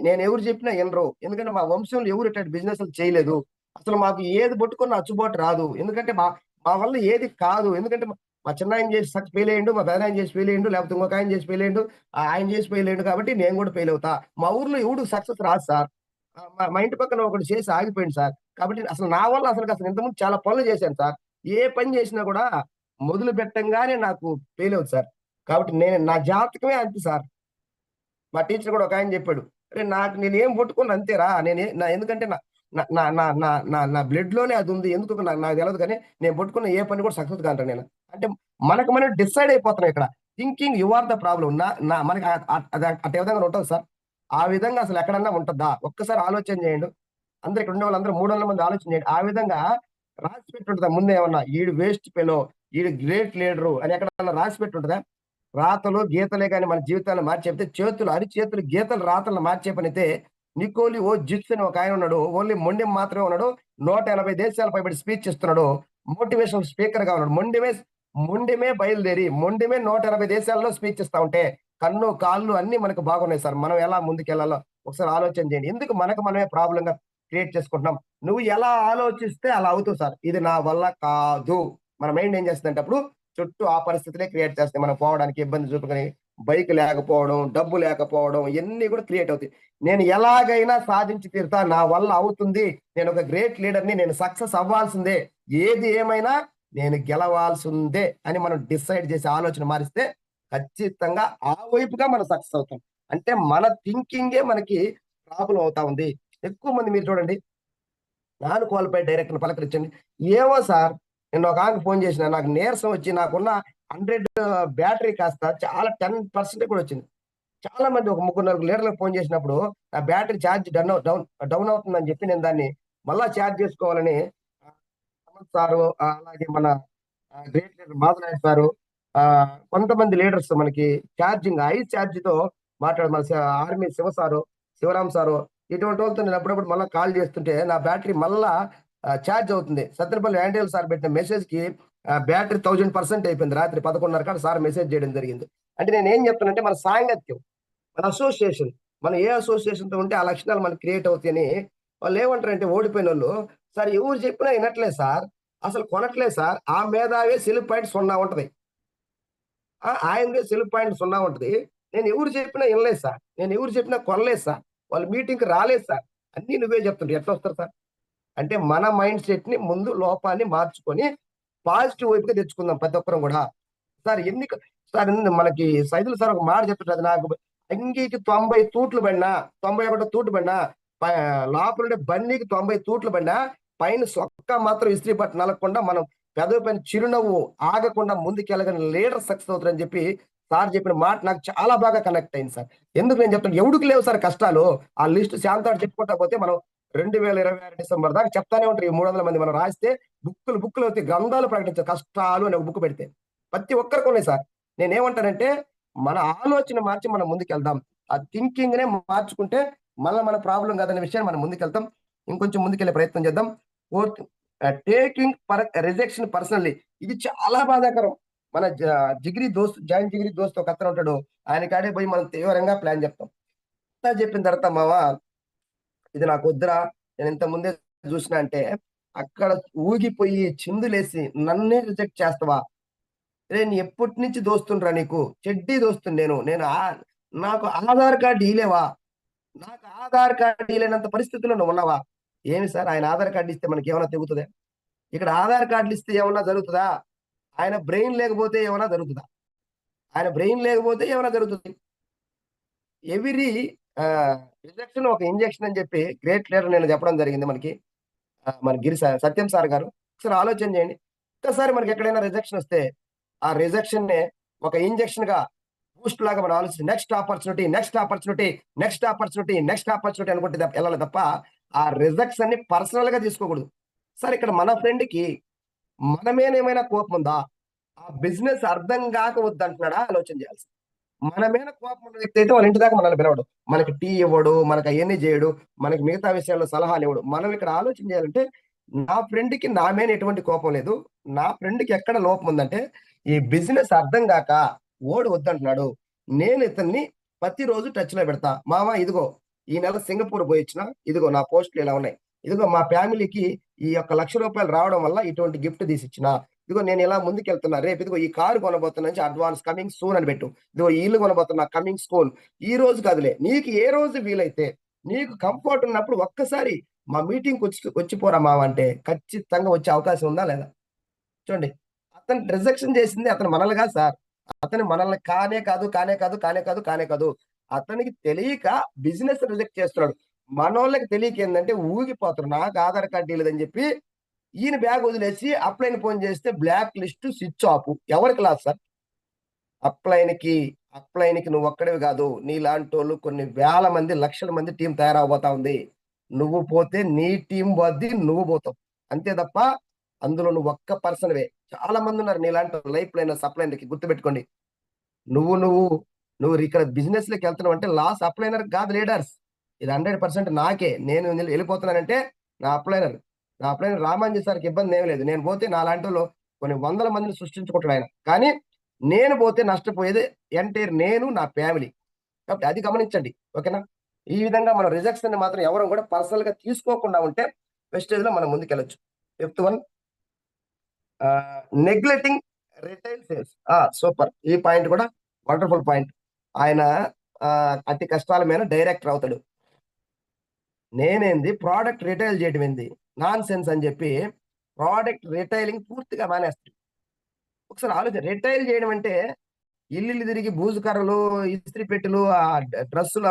నేనెవరు జెప్పినా ఇనరు. ఎందుకంటే మా వంశంలో ఎవరు ఇట్లాంటి బిజినెస్‌లు చేయలేదు. అసలు మాకు ఏది పట్టుకున్నా అచ్చుబాటు రాదు. ఎందుకంటే మా మా వల్ల ఏది కాదు. ఎందుకంటే మా చిన్నాయన చేసి ఫెయిల్ అయ్యిండు. మా పెదనాయన చేసి ఫెయిల్ అయ్యిండు. లేకపోతే ఇంకొక ఆయన చేసి ఫెయిల్ అయ్యిండు. ఆయన చేసి ఫెయిల్ అయ్యిండు కాబట్టి నేను గూడా ఫెయిల్ అవుతా. మా ఊర్లో ఎవడు సక్సెస్ రాదు సార్. మా ఇంటి పక్కన ఒకడు చేసి ఆగిపోయిండు సార్. కాబట్టి అసలు నా వల్ల అసలు ఇంతకుముందు చాలా పనులు చేశాను సార్. ఏ పని చేసినా గూడా మొదలు పెట్టంగానే నాకు ఫెయిల్ అవుద్ది సార్. కాబట్టి నా జాతకమే అంతే సార్. మా టీచర్ గూడా ఒకాయన జెప్పాడు. "అరేయ్! నేనేం పట్టుకున్నా అంతేరా. ఎందుకంటే నా నా నా నా నా నా నా బ్లడ్‌లోనే అదుంది. ఎందుకో నాకు తెలవదు గానీ, నేను పట్టుకున్న ఏ పని కూడా సక్సెస్ కానురా నేను." అంటే మనకు మనం డిసైడ్ అయిపోతున్నాం ఇక్కడ. Thinking you are the problem. నా నా మనకి అది అటు విధంగా ఉంటదా సార్? ఆ విధంగా అసలు ఎక్కడన్నా ఉంటద్దా? ఒక్కసారి ఆలోచన చేయండి. అందరూ ఇక్కడ ఉండేవాళ్ళందరూ 300 మంది ఆలోచన చేయండి. ఆ విధంగా రాసి పెట్టుంటదా ముందేమన్నా? ఈడు వేస్ట్ ఫెలో, ఈడు గ్రేట్ లీడరు అని ఎక్కడన్నా రాసి పెట్టుంటదా? రాతలు, గీతలే గాని మన జీవితాలను మార్చేస్తే అరిచేతులు గీతలు రాతలను మార్చే పనైతే నికోలి ఓ జిట్స్ అని ఒకాయన ఉన్నాడు. ఓన్లీ మొండెం మాత్రమే ఉన్నాడు. 180 దేశాలు పైబడి స్పీచ్ ఇస్తున్నాడు. మోటివేషనల్ స్పీకర్‌గా ఉన్నాడు. మొండెమే బయలుదేరి, మొండెమే 180 దేశాల్లో స్పీచ్ ఇస్తా ఉంటే, కన్ను, కాళ్ళు అన్నీ మనకు బాగున్నాయి సార్. మనం ఎలా ముందుకెళ్ళాలో ఒకసారి ఆలోచన చేయండి. ఎందుకు మనకు మనమే ప్రాబ్లమ్‌గా క్రియేట్ చేసుకుంటున్నాం? నువ్వు ఎలా ఆలోచిస్తే అలా అవుతావు సార్. ఇది నా వల్ల కాదు. మన మైండ్ ఏం చేస్తుందంటే అప్పుడు చుట్టూ ఆ పరిస్థితులే క్రియేట్ చేస్తాయి. మనం పోవడానికి ఇబ్బంది చూపుకొని బైక్ లేకపోవడం, డబ్బు లేకపోవడం ఇయన్నీ కూడా క్రియేట్ అవుతాయి. నేను ఎలాగైనా సాధించి తీరుతా. నా వల్ల అవుతుంది. నేనొక గ్రేట్ లీడర్‌ని. నేను సక్సెస్ అవ్వాల్సిందే. ఏది ఏమైనా నేను గెలవాల్సిందే అని మనం డిసైడ్ చేసి ఆలోచన మారిస్తే ఖచ్చితంగా ఆ వైపుగా మనం సక్సెస్ అవుతాం. అంటే మన థింకింగే మనకి ప్రాబ్లమ్ అవుతా ఉంది. ఎక్కువ మంది మీరు చూడండి నాన్ క్వాలిఫైడ్ డైరెక్టర్‌ని పలకరించండి. ఏమో సార్ నిన్న ఒక ఆమెకి ఫోన్ చేసినా నాకు నీరసం వచ్చి నాకున్న 100 బ్యాటరీ కాస్త చాలా 10% కూడా వచ్చింది. చాలా మంది ఒక ముగ్గురు, నలుగురు లీడర్‌లకు ఫోన్ చేసినప్పుడు నా బ్యాటరీ చార్జ్ డౌన్ అవుతుందని చెప్పి నేను దాన్ని మళ్ళా చార్జ్ చేసుకోవాలని హనుమంత్ సారు అలాగే మన గ్రేట్ లీడర్ మాధవనాయుడు సారు కొంతమంది లీడర్స్ మనకి ఛార్జింగ్ హై ఛార్జ్‌తో మన army Shiva sir, Shivaram sir ఇటువంటి వాళ్ళతో నేను అప్పుడప్పుడు మళ్ళీ కాల్ చేస్తుంటే నా బ్యాటరీ మళ్ళా ఛార్జ్ అవుతుంది. సత్తెనపల్లి యాంటీఎల్ సార్ పెట్టిన మెసేజ్‌కి బ్యాటరీ 1000% అయిపోయింది. రాత్రి 11:30 కాడ సార్ మెసేజ్ చేయడం జరిగింది. అంటే నేనేం చెప్తానంటే మన సాంగత్యం, మన అసోసియేషన్, మనం ఏ అసోసియేషన్‌తో ఉంటే ఆ లక్షణాలు మనకు క్రియేట్ అవుతాయని వాళ్ళేమంటారంటే ఓడిపోయినోళ్ళు, "సార్ ఎవరు చెప్పినా ఇనట్లేదు సార్. అసలు కొనట్లేదు సార్. ఆ మేధావే సెల్ పాయింట్ 0 ఉంటది. ఆయనదే సెల్ పాయింట్ 0 ఉంటది. నేను ఎవరు చెప్పినా ఇనలేదు సార్. నేను ఎవరు చెప్పినా కొనలేదు సార్. వాళ్ళు మీటింగ్‌కి రాలేదు సార్. అన్నీ నువ్వే చెప్తుంటే ఎట్లొస్తారు సార్?" అంటే మన మైండ్ సెట్‌ని ముందు లోపాన్ని మార్చుకొని పాజిటివ్ వైపుగా తెచ్చుకుందాం ప్రతి ఒక్కరం గూడా. సార్ సార్ మనకి సైదులు సార్ ఒక మాట చెప్తుంటారు నాకు అంగీకి 90 తూట్లు పడినా, 91 తూట్లు పడినా, ప లోపలుండే బన్నీకి 90 తూట్లు పడినా, పైన సొక్కా మాత్రం ఇస్త్రీ బట్ట నలగకుండా మనం పెదవి పైన చిరునవ్వు ఆగకుండా ముందుకెళ్ళగలిగిన లీడర్ సక్సెస్ అవుతారని చెప్పి సార్ చెప్పిన మాట నాకు చాలా బాగా కనెక్ట్ అయింది సార్. ఎందుకు నేను చెప్తాను ఎవడికి లేవు సార్ కష్టాలు. ఆ లిస్ట్ శాంతాడు చెప్పుకుంటా పోతే మనం 2026 డిసెంబర్ దాకా చెప్తానే ఉంటారు. ఈ 300 మంది మనం రాస్తే బుక్కులు అవుతాయి. గ్రంథాలు ప్రకటించారు. కష్టాలు అనే ఒక బుక్ పెడితే. ప్రతి ఒక్కరికి ఉన్నాయి సార్. నేనేమంటానంటే మన ఆలోచన మార్చి మనం ముందుకెళ్దాం. ఆ థింకింగ్‌నే మార్చుకుంటే మళ్ళా మన ప్రాబ్లమ్ కాదనే విషయాన్ని మనం ముందుకెళ్తాం. ఇంకొంచెం ముందుకెళ్ళే ప్రయత్నం చేద్దాం. ఫోర్త్ టేకింగ్ రిజెక్షన్ పర్సనల్లీ ఇది చాలా బాధాకరం. మన జాయింట్ జిగిరి దోస్త్ ఒకతను ఉంటాడు. ఆయన కాడికి పోయి మనం తీవ్రంగా ప్లాన్ చెప్తాం. అంతా చెప్పిన తర్వాత మామ ఇది నాకొద్దురా నేను ఇంత ముందే చూసినా అంటే అక్కడ ఊగిపోయి చిందులేసి నన్నే రిజెక్ట్ చేస్తావా? నేను ఎప్పటి నుంచి దోస్తుండ్రా నీకు? చెడ్డీ దోస్తుని నేను. నాకు ఆధార్ కార్డ్ ఇయ్యలేవా? నాకు ఆధార్ కార్డ్ ఇయ్యలేనంత పరిస్థితిలో నువ్వున్నావా? ఏమి సార్ ఆయన ఆధార్ కార్డ్ ఇస్తే మనకేమన్నా తెగుతదా? ఇక్కడ ఆధార్ కార్డులు ఇస్తే ఏమన్నా జరుగుతదా? ఆయన బ్రెయిన్ లేకపోతే ఏమన్నా జరుగుతదా? ఆయన బ్రెయిన్ లేకపోతే ఏమన్నా జరుగుతుంది. ఎవ్రి రిజెక్షన్ ఒక ఇంజెక్షన్ అని చెప్పి గ్రేట్ లీడర్ నేను చెప్పడం జరిగింది మనకి. మన సత్యం సార్ గారు. ఒకసారి ఆలోచన చేయండి. ఒక్కసారి మనకి ఎక్కడైనా రిజెక్షన్ వస్తే, ఆ రిజెక్షన్‌నే ఒక ఇంజెక్షన్‌గా బూస్ట్ లాగా మనం ఆలోచిస్తే next opportunity, next opportunity, next opportunity, next opportunity అనుకుంటే ఎళ్ళాలి తప్ప, ఆ రిజెక్ట్స్‌ని పర్సనల్‌గా తీసుకోకూడదు. సార్ ఇక్కడ మన ఫ్రెండ్‌కి మన మీద ఏమైనా కోపం ఉందా? ఆ బిజినెస్ అర్థం గాక వద్దంటున్నాడా ఆలోచన చేయాలి. మన మీద కోపం ఉన్న వ్యక్తి అయితే వాళ్ళ ఇంటి దాకా మనల్ని పిలవడు. మనకి టీ ఇవ్వడు, మనకు అయన్నీ చేయడు, మనకి మిగతా విషయాల్లో సలహాలు ఇవ్వడు. మనం ఇక్కడ ఆలోచన చేయాలంటే, నా ఫ్రెండ్‌కి నా మీద ఎటువంటి కోపం లేదు. నా ఫ్రెండ్‌కి ఎక్కడ లోపం ఉందంటే, ఈ బిజినెస్ అర్థం గాక వోడు వద్దంటున్నాడు. నేను ఇతన్ని ప్రతిరోజు టచ్‌లో పెడతా. మామ ఇదిగో ఈ నెల సింగపూర్ పోయొచ్చిన. ఇదిగో నా పోస్ట్‌లు ఇలా ఉన్నాయి. ఇదిగో మా ఫ్యామిలీకి ఈ యొక్క రూ. 1,00,000 రావడం వల్ల ఇటువంటి గిఫ్ట్ తీసిచ్చిన. ఇదిగో నేను ఇలా ముందుకెళ్తున్నా. రేపు ఇదిగో ఈ కారు కొనబోతున్నా నుంచి అడ్వాన్స్ కమింగ్ సూన్ అని పెట్టు. ఇదిగో ఈ ఇల్లు కొనబోతున్నా కమింగ్ సూన్. ఈ రోజు కాదులే. నీకు ఏ రోజు వీలైతే, నీకు కంఫర్ట్ ఉన్నప్పుడు ఒక్కసారి మా మీటింగ్‌కి వచ్చిపోరా మావ అంటే ఖచ్చితంగా వచ్చే అవకాశం ఉందా? లేదా? చూడండి. అతను రిజెక్షన్ చేసింది అతను మనల్ని కాదు సార్. అతను మనల్ని కానే కాదు. అతనికి తెలియక బిజినెస్ రిజెక్ట్ చేస్తున్నాడు. మనోళ్ళకి తెలియక ఏందంటే ఊగిపోతారు. నాకు ఆధార్ కార్డ్ ఇయలేదని చెప్పి ఈయన బ్యాగ్ వదిలేసి అప్లైన్ ఫోన్ చేస్తే బ్లాక్ లిస్ట్ స్విచ్ ఆఫ్. ఎవరికి లాస్ సార్? అప్లైన్‌కి, అప్లైన్‌కి నువ్వొక్కడివి గాదు. నీలాంటోళ్ళు కొన్ని వేల మంది, లక్షల మంది టీమ్ తయారవబోతా ఉంది. నువ్వు పోతే నీ టీమ్ పోద్ది. నువ్వు పోతావు. అంతే తప్ప అందులో నువ్వొక్క పర్సన్‌వే. చాలా మందున్నారు నీలాంటోళ్ళు లైఫ్ లైనర్స్, అప్లైనర్‌కి గుర్తుపెట్టుకోండి. నువ్వు నువ్వు నువ్వు ఇక్కడ బిజినెస్‌లోకెళ్తున్నావంటే లాస్ అప్లైనర్‌కి గాదు లీడర్స్. ఇది 100% నాకే. నేను ఎళ్ళిపోతున్నానంటే నా అప్లైనర్. నా అప్లైనర్ రామాంజీ సార్‌కి ఇబ్బందేమి లేదు. నేను పోతే నాలాంటోళ్ళు కొన్ని వందల మందిని సృష్టించుకుంటాడాయన. కానీ నేను పోతే నష్టపోయేది ఎంటైర్ నేను, నా ఫ్యామిలీ. కాబట్టి అది గమనించండి. ఓకేనా? ఈ విధంగా మనం రిజెక్షన్‌ని మాత్రం ఎవరం కూడా పర్సనల్‌గా తీసుకోకుండా ఉంటే వెస్టేజ్‌లో మనం ముందుకెళ్ళొచ్చు. Fifth one neglecting retail sales. Super. ఈ పాయింట్ కూడా వండర్‌ఫుల్ పాయింట్. ఆయన అతి కష్టాల మీద డైరెక్టర్ అవుతాడు. నేనేంది ప్రొడక్ట్ రిటైల్ చేయడం ఏంది? నాన్‌సెన్స్ అని చెప్పి ప్రొడక్ట్ రిటైలింగ్ పూర్తిగా మానేస్తాడు. ఒకసారి రిటైల్ చేయడం అంటే ఇల్లిల్లు తిరిగి బూజు కర్రలు, ఇస్త్రీ పెట్టెలు, డ్రెస్సులు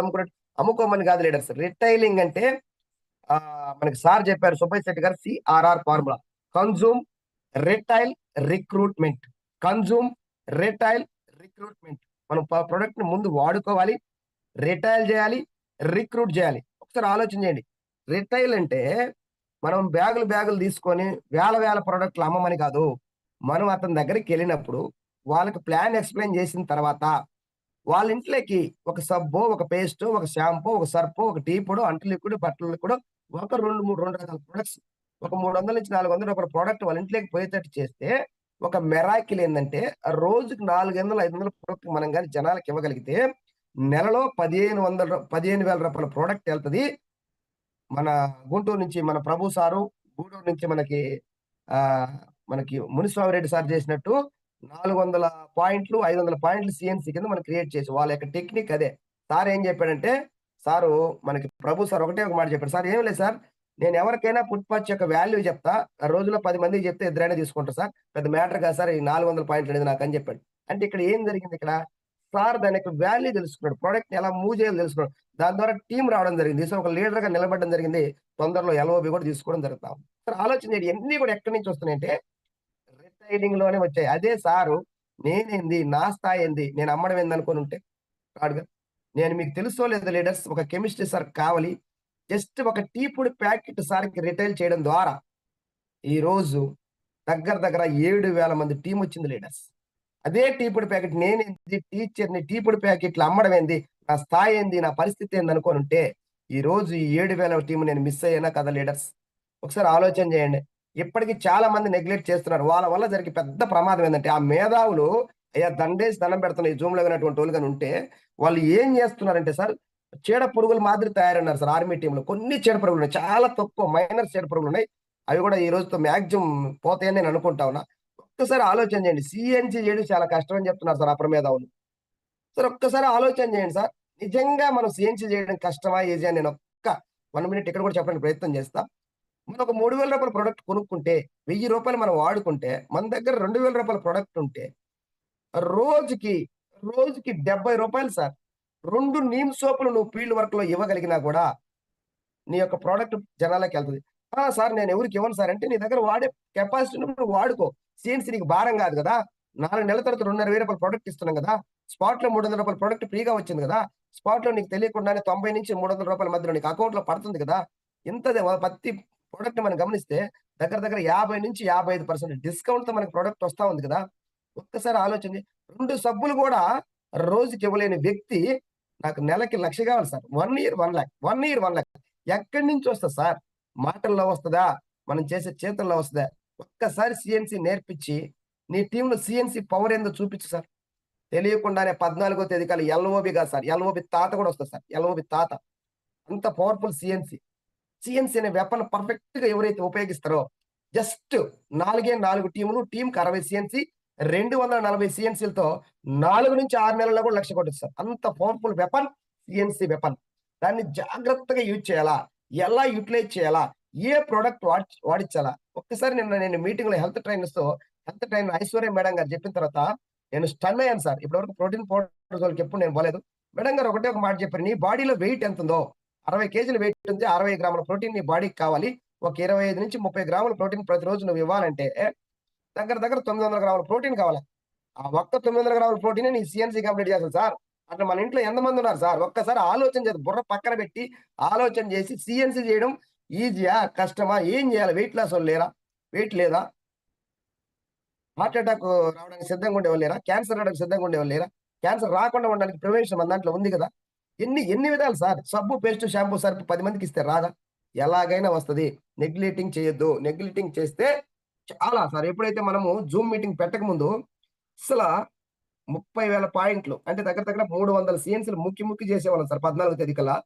అమ్ముకోమని కాదు లీడర్స్. రిటైలింగ్ అంటే మనకి సార్ చెప్పారు సుబ్బయ్య శెట్టి గారు CRR formula. Consume, retail, recruitment. Consume, retail, recruitment. మనం ప్రొడక్ట్‌ని ముందు వాడుకోవాలి, రిటైల్ చేయాలి, రిక్రూట్ చేయాలి. ఒకసారి ఆలోచన చేయండి. రిటైల్ అంటే మనం బ్యాగులు తీసుకొని వేల ప్రొడక్ట్‌లు అమ్మమని కాదు. మనం అతని దగ్గరికెళ్ళినప్పుడు వాళ్ళకి ప్లాన్ ఎక్స్‌ప్లెయిన్ చేసిన తర్వాత వాళ్ళ ఇంట్లోకి ఒక సబ్బో, ఒక పేస్టో, ఒక షాంపూ, ఒక సర్ఫో, ఒక టీ పొడో, అంట్లు లిక్విడ్, బట్టల లిక్విడో ఒక 2, 3 2 రకాల ప్రొడక్ట్స్ ఒక 300-400 ప్రొడక్ట్ వాళ్ళ ఇంట్లోకి పోయేటట్టు చేస్తే, ఒక మిరాకిల్ ఏందంటే రోజుకి 400, 500 ప్రొడక్ట్ మనం గాని జనాలకి ఇవ్వగలిగితే, నెలలో రూ. 15,000 ప్రొడక్ట్ ఎళ్తది. మన గుంటూరు నుంచి మన ప్రభు సారు, గూడూరు నుంచి ఆహ్, మనకి మునిస్వామిరెడ్డి సార్ చేసినట్టు 400 పాయింట్లు, 500 పాయింట్లు సీఎన్సీ కింద మనం క్రియేట్ చేసాం. వాళ్ళ యొక్క టెక్నిక్ అదే. సార్ ఏం చెప్పాడంటే, సారు మనకి ప్రభు సార్ ఒకటే ఒక మాట చెప్పాడు. సార్ ఏం లేదు సార్, నేను ఎవరికైనా పుట్‌పాత్ యొక్క వాల్యూ చెప్తా. ఆ రోజులో 10 మందికి చెప్తే ఇద్దరైనా తీసుకుంటారు సార్. పెద్ద మ్యాటర్ కాదు సార్ ఈ 400 పాయింట్లు అనేది నాకని చెప్పాడు. అంటే ఇక్కడ ఏం జరిగింది ఇక్కడ? సార్ దాని యొక్క వాల్యూ తెలుసుకున్నాడు. ప్రొడక్ట్‌ని ఎలా మూవ్ చేయాలో తెలుసుకున్నాడు. దాని ద్వారా టీమ్ రావడం జరిగింది. సో, ఒక లీడర్‌గా నిలబడడం జరిగింది. తొందరలో ఎల్‌ఓబి కూడా తీసుకోవడం జరుగుతా ఉంది. సార్ ఆలోచన చేయండి ఇయన్నీ కూడా ఎక్కడి నుంచి వస్తున్నాయంటే రిటైలింగ్‌లోనే వచ్చాయి. అదే సారు నేనేంది, నా స్థాయేంది, నేను అమ్మడం ఏందనుకోనుంటే రాడుగా. నేను మీకు తెలుసో లేదో లీడర్స్ ఒక కెమిస్ట్రీ సార్ కావాలి. జస్ట్ ఒక టీ పొడి ప్యాకెట్ సార్‌కి రిటైల్ చేయడం ద్వారా ఈరోజు దగ్గర దగ్గర 7,000 మంది టీమొచ్చింది లీడర్స్. అదే టీ పొడి ప్యాకెట్ నేనేంది టీచర్‌ని టీ పొడి ప్యాకెట్లు అమ్మడం ఏంది, నా స్థాయేంది, నా పరిస్థితి ఏందనుకోనుంటే, ఈరోజు ఈ 7,000 టీమ్ నేను మిస్ అయ్యానా కదా లీడర్స్. ఒకసారి ఆలోచన చేయండి. ఇప్పటికి చాలా మంది నెగ్లెక్ట్ చేస్తున్నారు. వాళ్ళ వల్ల జరిగే పెద్ద ప్రమాదం ఏందంటే, ఆ మేధావులు అయ్యా దండేసి దండం పెడుతున్న ఈ జూమ్‌లో విన్నటువంటోళ్ళు గాని ఉంటే, వాళ్ళు ఏం చేస్తున్నారంటే సార్, చీడ పురుగుల మాదిరి తయారన్నారు సార్ ఆర్మీ టీమ్‌లో. కొన్ని చీడ పురుగులున్నాయి. చాలా తక్కువ మైనర్ చీడ పురుగులున్నాయి. అవి కూడా ఈ రోజుతో మాక్సిమం పోతాయని నేను అనుకుంటా ఉన్నా. ఒక్కసారి ఆలోచన చేయండి. సీఎన్‌సీ చేయడం చాలా కష్టం అని చెప్తున్నారు సార్ అపర మేధావులు. సార్ ఒక్కసారి ఆలోచన చేయండి సార్. నిజంగా మనం సీఎన్‌సీ చేయడం కష్టమా? ఈజీయా? నేను ఒక్క 1 మినిట్ ఇక్కడ కూడా చెప్పడానికి ప్రయత్నం చేస్తా. మనం ఒక రూ. 3,000 ప్రొడక్ట్ కొనుక్కుంటే, రూ. 1000 మనం వాడుకుంటే, మన దగ్గర రూ. 2,000 ప్రొడక్ట్ ఉంటే, రోజుకి, రోజుకి రూ. 70 సార్. 2 నీమ్ సోపులు నువ్వు ఫీల్డ్ వర్క్‌లో ఇవ్వగలిగినా కూడా, నీ యొక్క ప్రొడక్ట్ జనాలకెళ్తది. ఆ! సార్ నేను ఎవరికీ ఇవ్వను సార్ అంటే, నీ దగ్గర వాడే కెపాసిటీ ఉన్నప్పుడు నువ్వు వాడుకో. సీఎన్సీ నీకు భారం కాదు గదా! 4 నెలల తర్వాత రూ. 2,500 ప్రొడక్ట్ ఇస్తున్నాం గదా! స్పాట్‌లో రూ. 300 ప్రొడక్ట్ ఫ్రీగా వచ్చింది గదా! స్పాట్‌లో నీకు తెలియకుండానే 90-300 మధ్యలో నీకు అకౌంట్‌లో పడుతుంది గదా! ఇంతది ప్రతి ప్రొడక్ట్ మనం గమనిస్తే దగ్గర దగ్గర 50-55% డిస్కౌంట్‌తో మనకు ప్రొడక్ట్ వస్తా ఉంది గదా! ఒక్కసారి ఆలోచించి 2 సబ్బులు గూడా రోజుకి ఇవ్వలేని వ్యక్తి నాకు నెలకి 1,00,000 కావాలి సార్. 1 ఇయర్ 1,00,000 1 ఇయర్ 1,00,000 ఎక్కడి నుంచి వస్తది సార్? మాటల్లో వస్తదా? మనం చేసే చేతల్లో వస్తదా? ఒక్కసారి సీఎన్సీ నేర్పించి, నీ టీమ్‌లో సీఎన్సీ పవర్ ఏందో చూపించు సార్. తెలియకుండానే 14వ తేదీ కల్లా ఎల్‌ఓబి కాదు సార్. ఎల్‌ఓబి తాత కూడా వస్తది సార్. ఎల్‌ఓబి తాత. అంత పవర్‌ఫుల్ సీఎన్సీ. సీఎన్సీ అనే వెపన్ పర్ఫెక్ట్‌గా ఎవరైతే ఉపయోగిస్తారో, జస్ట్ 4 టీములు, టీమ్‌కి 60 సీఎన్సీ 240 సీఎన్సీలతో 4-6 నెలల్లో కూడా లక్ష కొట్టొచ్చు సార్. అంత పవర్‌ఫుల్ వెపన్ సీఎన్సీ వెపన్. దాన్ని జాగ్రత్తగా యూజ్ చేయాలా? ఎలా యుటిలైజ్ చేయాలా? ఏ ప్రొడక్ట్ వాడిచ్చాలా? ఒక్కసారి నేను మీటింగ్‌లో హెల్త్ ట్రైనర్ ఐశ్వర్య మేడం గారు చెప్పిన తర్వాత నేను స్టన్ అయ్యాను సార్. ఇప్పటివరకు ప్రోటీన్ పౌడర్ జోలికి ఎప్పుడు నేను పోలేదు. మేడం గారు ఒకటే ఒక మాట చెప్పారు. నీ బాడీలో వెయిట్ ఎంతుందో 60 కేజీల వెయిట్ ఉంది. 60 గ్రాముల ప్రోటీన్ నీ బాడీకి కావాలి. ఒక 25-30 గ్రాముల ప్రోటీన్ ప్రతిరోజు నువ్వు ఇవ్వాలంటే దగ్గర దగ్గర 900 గ్రాముల ప్రోటీన్ కావాలి. ఆ ఒక్క 900 గ్రాముల ప్రోటీనే నీ సీఎన్సీ కంప్లీట్ చేస్తది సార్. అట్లా మన ఇంట్లో ఎంతమంది ఉన్నారు సార్? ఒక్కసారి ఆలోచన చేసి బుర్ర పక్కన పెట్టి ఆలోచన చేసి సీఎన్సీ చేయడం ఈజీయా? కష్టమా? ఏం చేయాలి? వెయిట్ లాసోళ్ళు లేరా? వెయిట్ లేదా? హార్ట్ అటాక్ రావడానికి సిద్ధంగా ఉండేవాళ్ళు లేరా? క్యాన్సర్ రావడానికి సిద్ధంగా ఉండేవాళ్ళు లేరా? క్యాన్సర్ రాకుండా ఉండడానికి ప్రివెన్షన్ మన దాంట్లో ఉంది గదా! ఎన్ని విధాలు సార్. సబ్బు, పేస్టు, షాంపూ, సర్ఫ్ 10 మందికిస్తే రాదా? ఎలాగైనా వస్తది. నెగ్లెక్టింగ్ చేయొద్దు. నెగ్లెక్టింగ్ చేస్తే చాలా సార్. ఎప్పుడైతే మనము జూమ్ మీటింగ్ పెట్టకముందు అస్సల 30,000 పాయింట్లు అంటే దగ్గర దగ్గర 300 సీఎన్సీలు ముక్కి ముక్కి చేసేవాళ్ళం సార్ 14వ తేదీ కల్లా.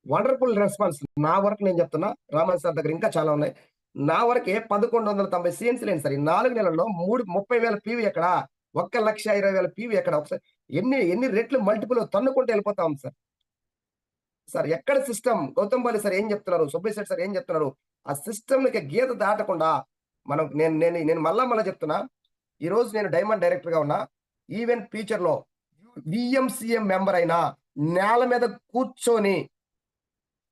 Wonderful response. నా వరకు నేను చెప్తున్నా. రామన్ సార్ దగ్గర ఇంకా చాలా ఉన్నాయి. నా వరకే 1190 సీఎన్సీ‌లయింది సార్. ఈ 4 నెలల్లో 30,000 పీవీ ఎక్కడ? 1,20,000 పీవీ ఎక్కడ? ఒకసారి ఎన్ని రెట్లు మల్టిపుల్ తన్నుకుంటూ వెళ్ళిపోతా ఉంది సార్. సార్ ఎక్కడ సిస్టమ్? గౌతంబలి సార్ ఏం చెప్తున్నారు? సుబ్బయ్య సెట్టి సార్ ఏం చెప్తున్నారు? ఆ సిస్టమ్‌లకి గీత దాటకుండా మనం నేను మళ్ళా చెప్తున్నా. ఈరోజు నేను డైమండ్ డైరెక్టర్‌గా ఉన్నా. ఈవెన్ ఫ్యూచర్‌లో వీఎంసీఎం మెంబర్ అయినా నేల మీద కూర్చొని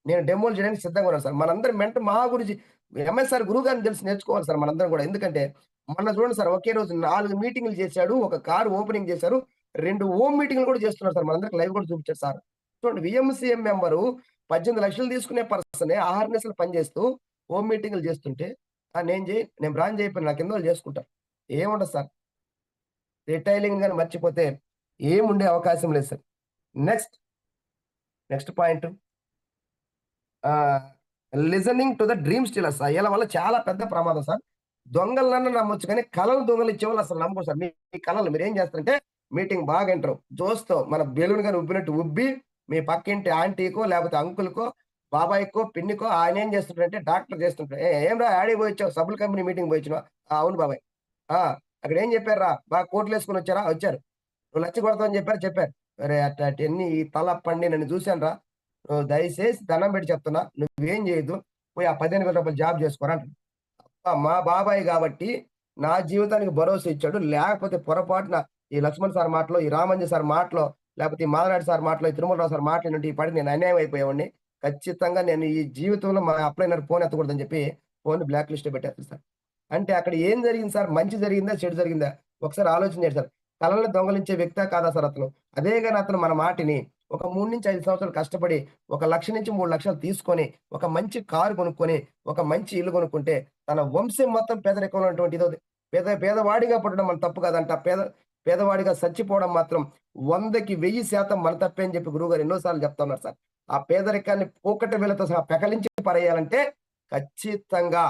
నేను డెమోలు చేయడానికి సిద్ధంగా ఉన్నాను సార్. మనందరం మహాగురుజీ ఎంఎస్ఆర్ గురువు గారిని తెలిసి నేర్చుకోవాలి సార్ మనందరం గూడా. ఎందుకంటే మొన్న చూడండి సార్ ఒకే రోజు 4 మీటింగులు చేశాడు. ఒక కారు ఓపెనింగ్ చేశారు. 2 హోమ్ మీటింగులు కూడా చేస్తున్నారు సార్. మనందరికి లైవ్ కూడా చూపించారు సార్. చూడండి వీఎంసీఎం మెంబరు 18,00,000 తీసుకునే పర్సనే అహర్నిశలు పనిచేస్తూ హోమ్ మీటింగులు చేస్తుంటే నేను బ్రాంజ్ అయిపోయిన నా కిందోళ్ళు చేసుకుంటారు. ఏముండదు సార్. రిటైలింగ్ గాని మర్చిపోతే ఏముండే అవకాశం లేదు sir. Next, next point ah, listening to the dream stealers. ఈళ్ళ వల్ల చాలా పెద్ద ప్రమాదం సార్. దొంగలనన్నా నమ్మొచ్చు కానీ, కలలు దొంగిలించేవాళ్ళు అసలు నమ్మకూడదు సార్. మీ కలలు మీరేం చేస్తారంటే, మీటింగ్ బాగా ఇంటరు. జోస్‌తో మన బెలూన్ గాని ఉబ్బినట్టు ఉబ్బి, మీ పక్కింటి ఆంటీకో, లేపోతే అంకుల్‌కో, బాబాయికో, పిన్నికో ఆయనేం చేస్తుంటాడంటే డాక్టర్ చేస్తుంటాడు. ఏంరా యాడికి పోయొచ్చావు? సబ్బుల కంపెనీ మీటింగ్‌కి పోయొచ్చినావా? అవును బాబాయ్. ఆ! అక్కడేం చెప్పార్రా? బాగా కోట్లేసుకొనొచ్చారా? వచ్చారు. నువ్వు లచ్చ కొడతావని చెప్పారా? చెప్పారు. ఒరేయ్! అట్లాంటియన్నీ ఈ తల పండి నేను చూసానురా. నువ్వు దయచేసి దండం పెట్టి చెప్తున్నా. నువ్వేం చేయొద్దు. పోయి ఆ రూ. 15,000 జాబ్ చేసుకోరా అంటాడు. మా బాబాయ్ గాబట్టి, నా జీవితానికి భరోసా ఇచ్చాడు. లేకపోతే పొరపాటున ఈ లక్ష్మణ్ సార్ మాటలో, ఈ రామంజి సార్ మాటలో, లేపోతే ఈ మాధవరెడ్డి సార్ మాటలో, ఈ తిరుమలరావు సార్ మాటలినుంటే ఈ పాటికి నేను అన్యాయం అయిపోయేవాడిని. ఖచ్చితంగా నేను ఈ జీవితంలో మా అప్లైనర్ ఫోన్ ఎత్తకూడదని చెప్పి ఫోన్‌ని బ్లాక్ లిస్ట్‌లో పెట్టేత్తా సార్. అంటే అక్కడ ఏం జరిగింది సార్? మంచి జరిగిందా? చెడు జరిగిందా? ఒకసారి ఆలోచన చేయండి సార్. కలల్ని దొంగలించే వ్యక్తా కాదా సార్ అతను? అదే గాని అతను మన మాటిని ఒక 3-5 సంవత్సరాలు కష్టపడి, ఒక 1,00,000-3,00,000 తీసుకొని, ఒక మంచి కారు కొనుక్కొని, ఒక మంచి ఇల్లు కొనుక్కుంటే, తన వంశం మొత్తం పేదరికంలో ఉన్నటువంటి ఇదోది పేదవాడిగా పుట్టడం మన తప్పు కాదంట. పేదవాడిగా సచ్చిపోవడం మాత్రం 100కి 1000% మన తప్పే అని చెప్పి గురువుగారు ఎన్నో సార్లు చెప్తా ఉన్నారు సార్. ఆ పేదరికాన్ని కూకటి వేళ్ళతో సహా పెకలించి పడేయాలంటే ఖచ్చితంగా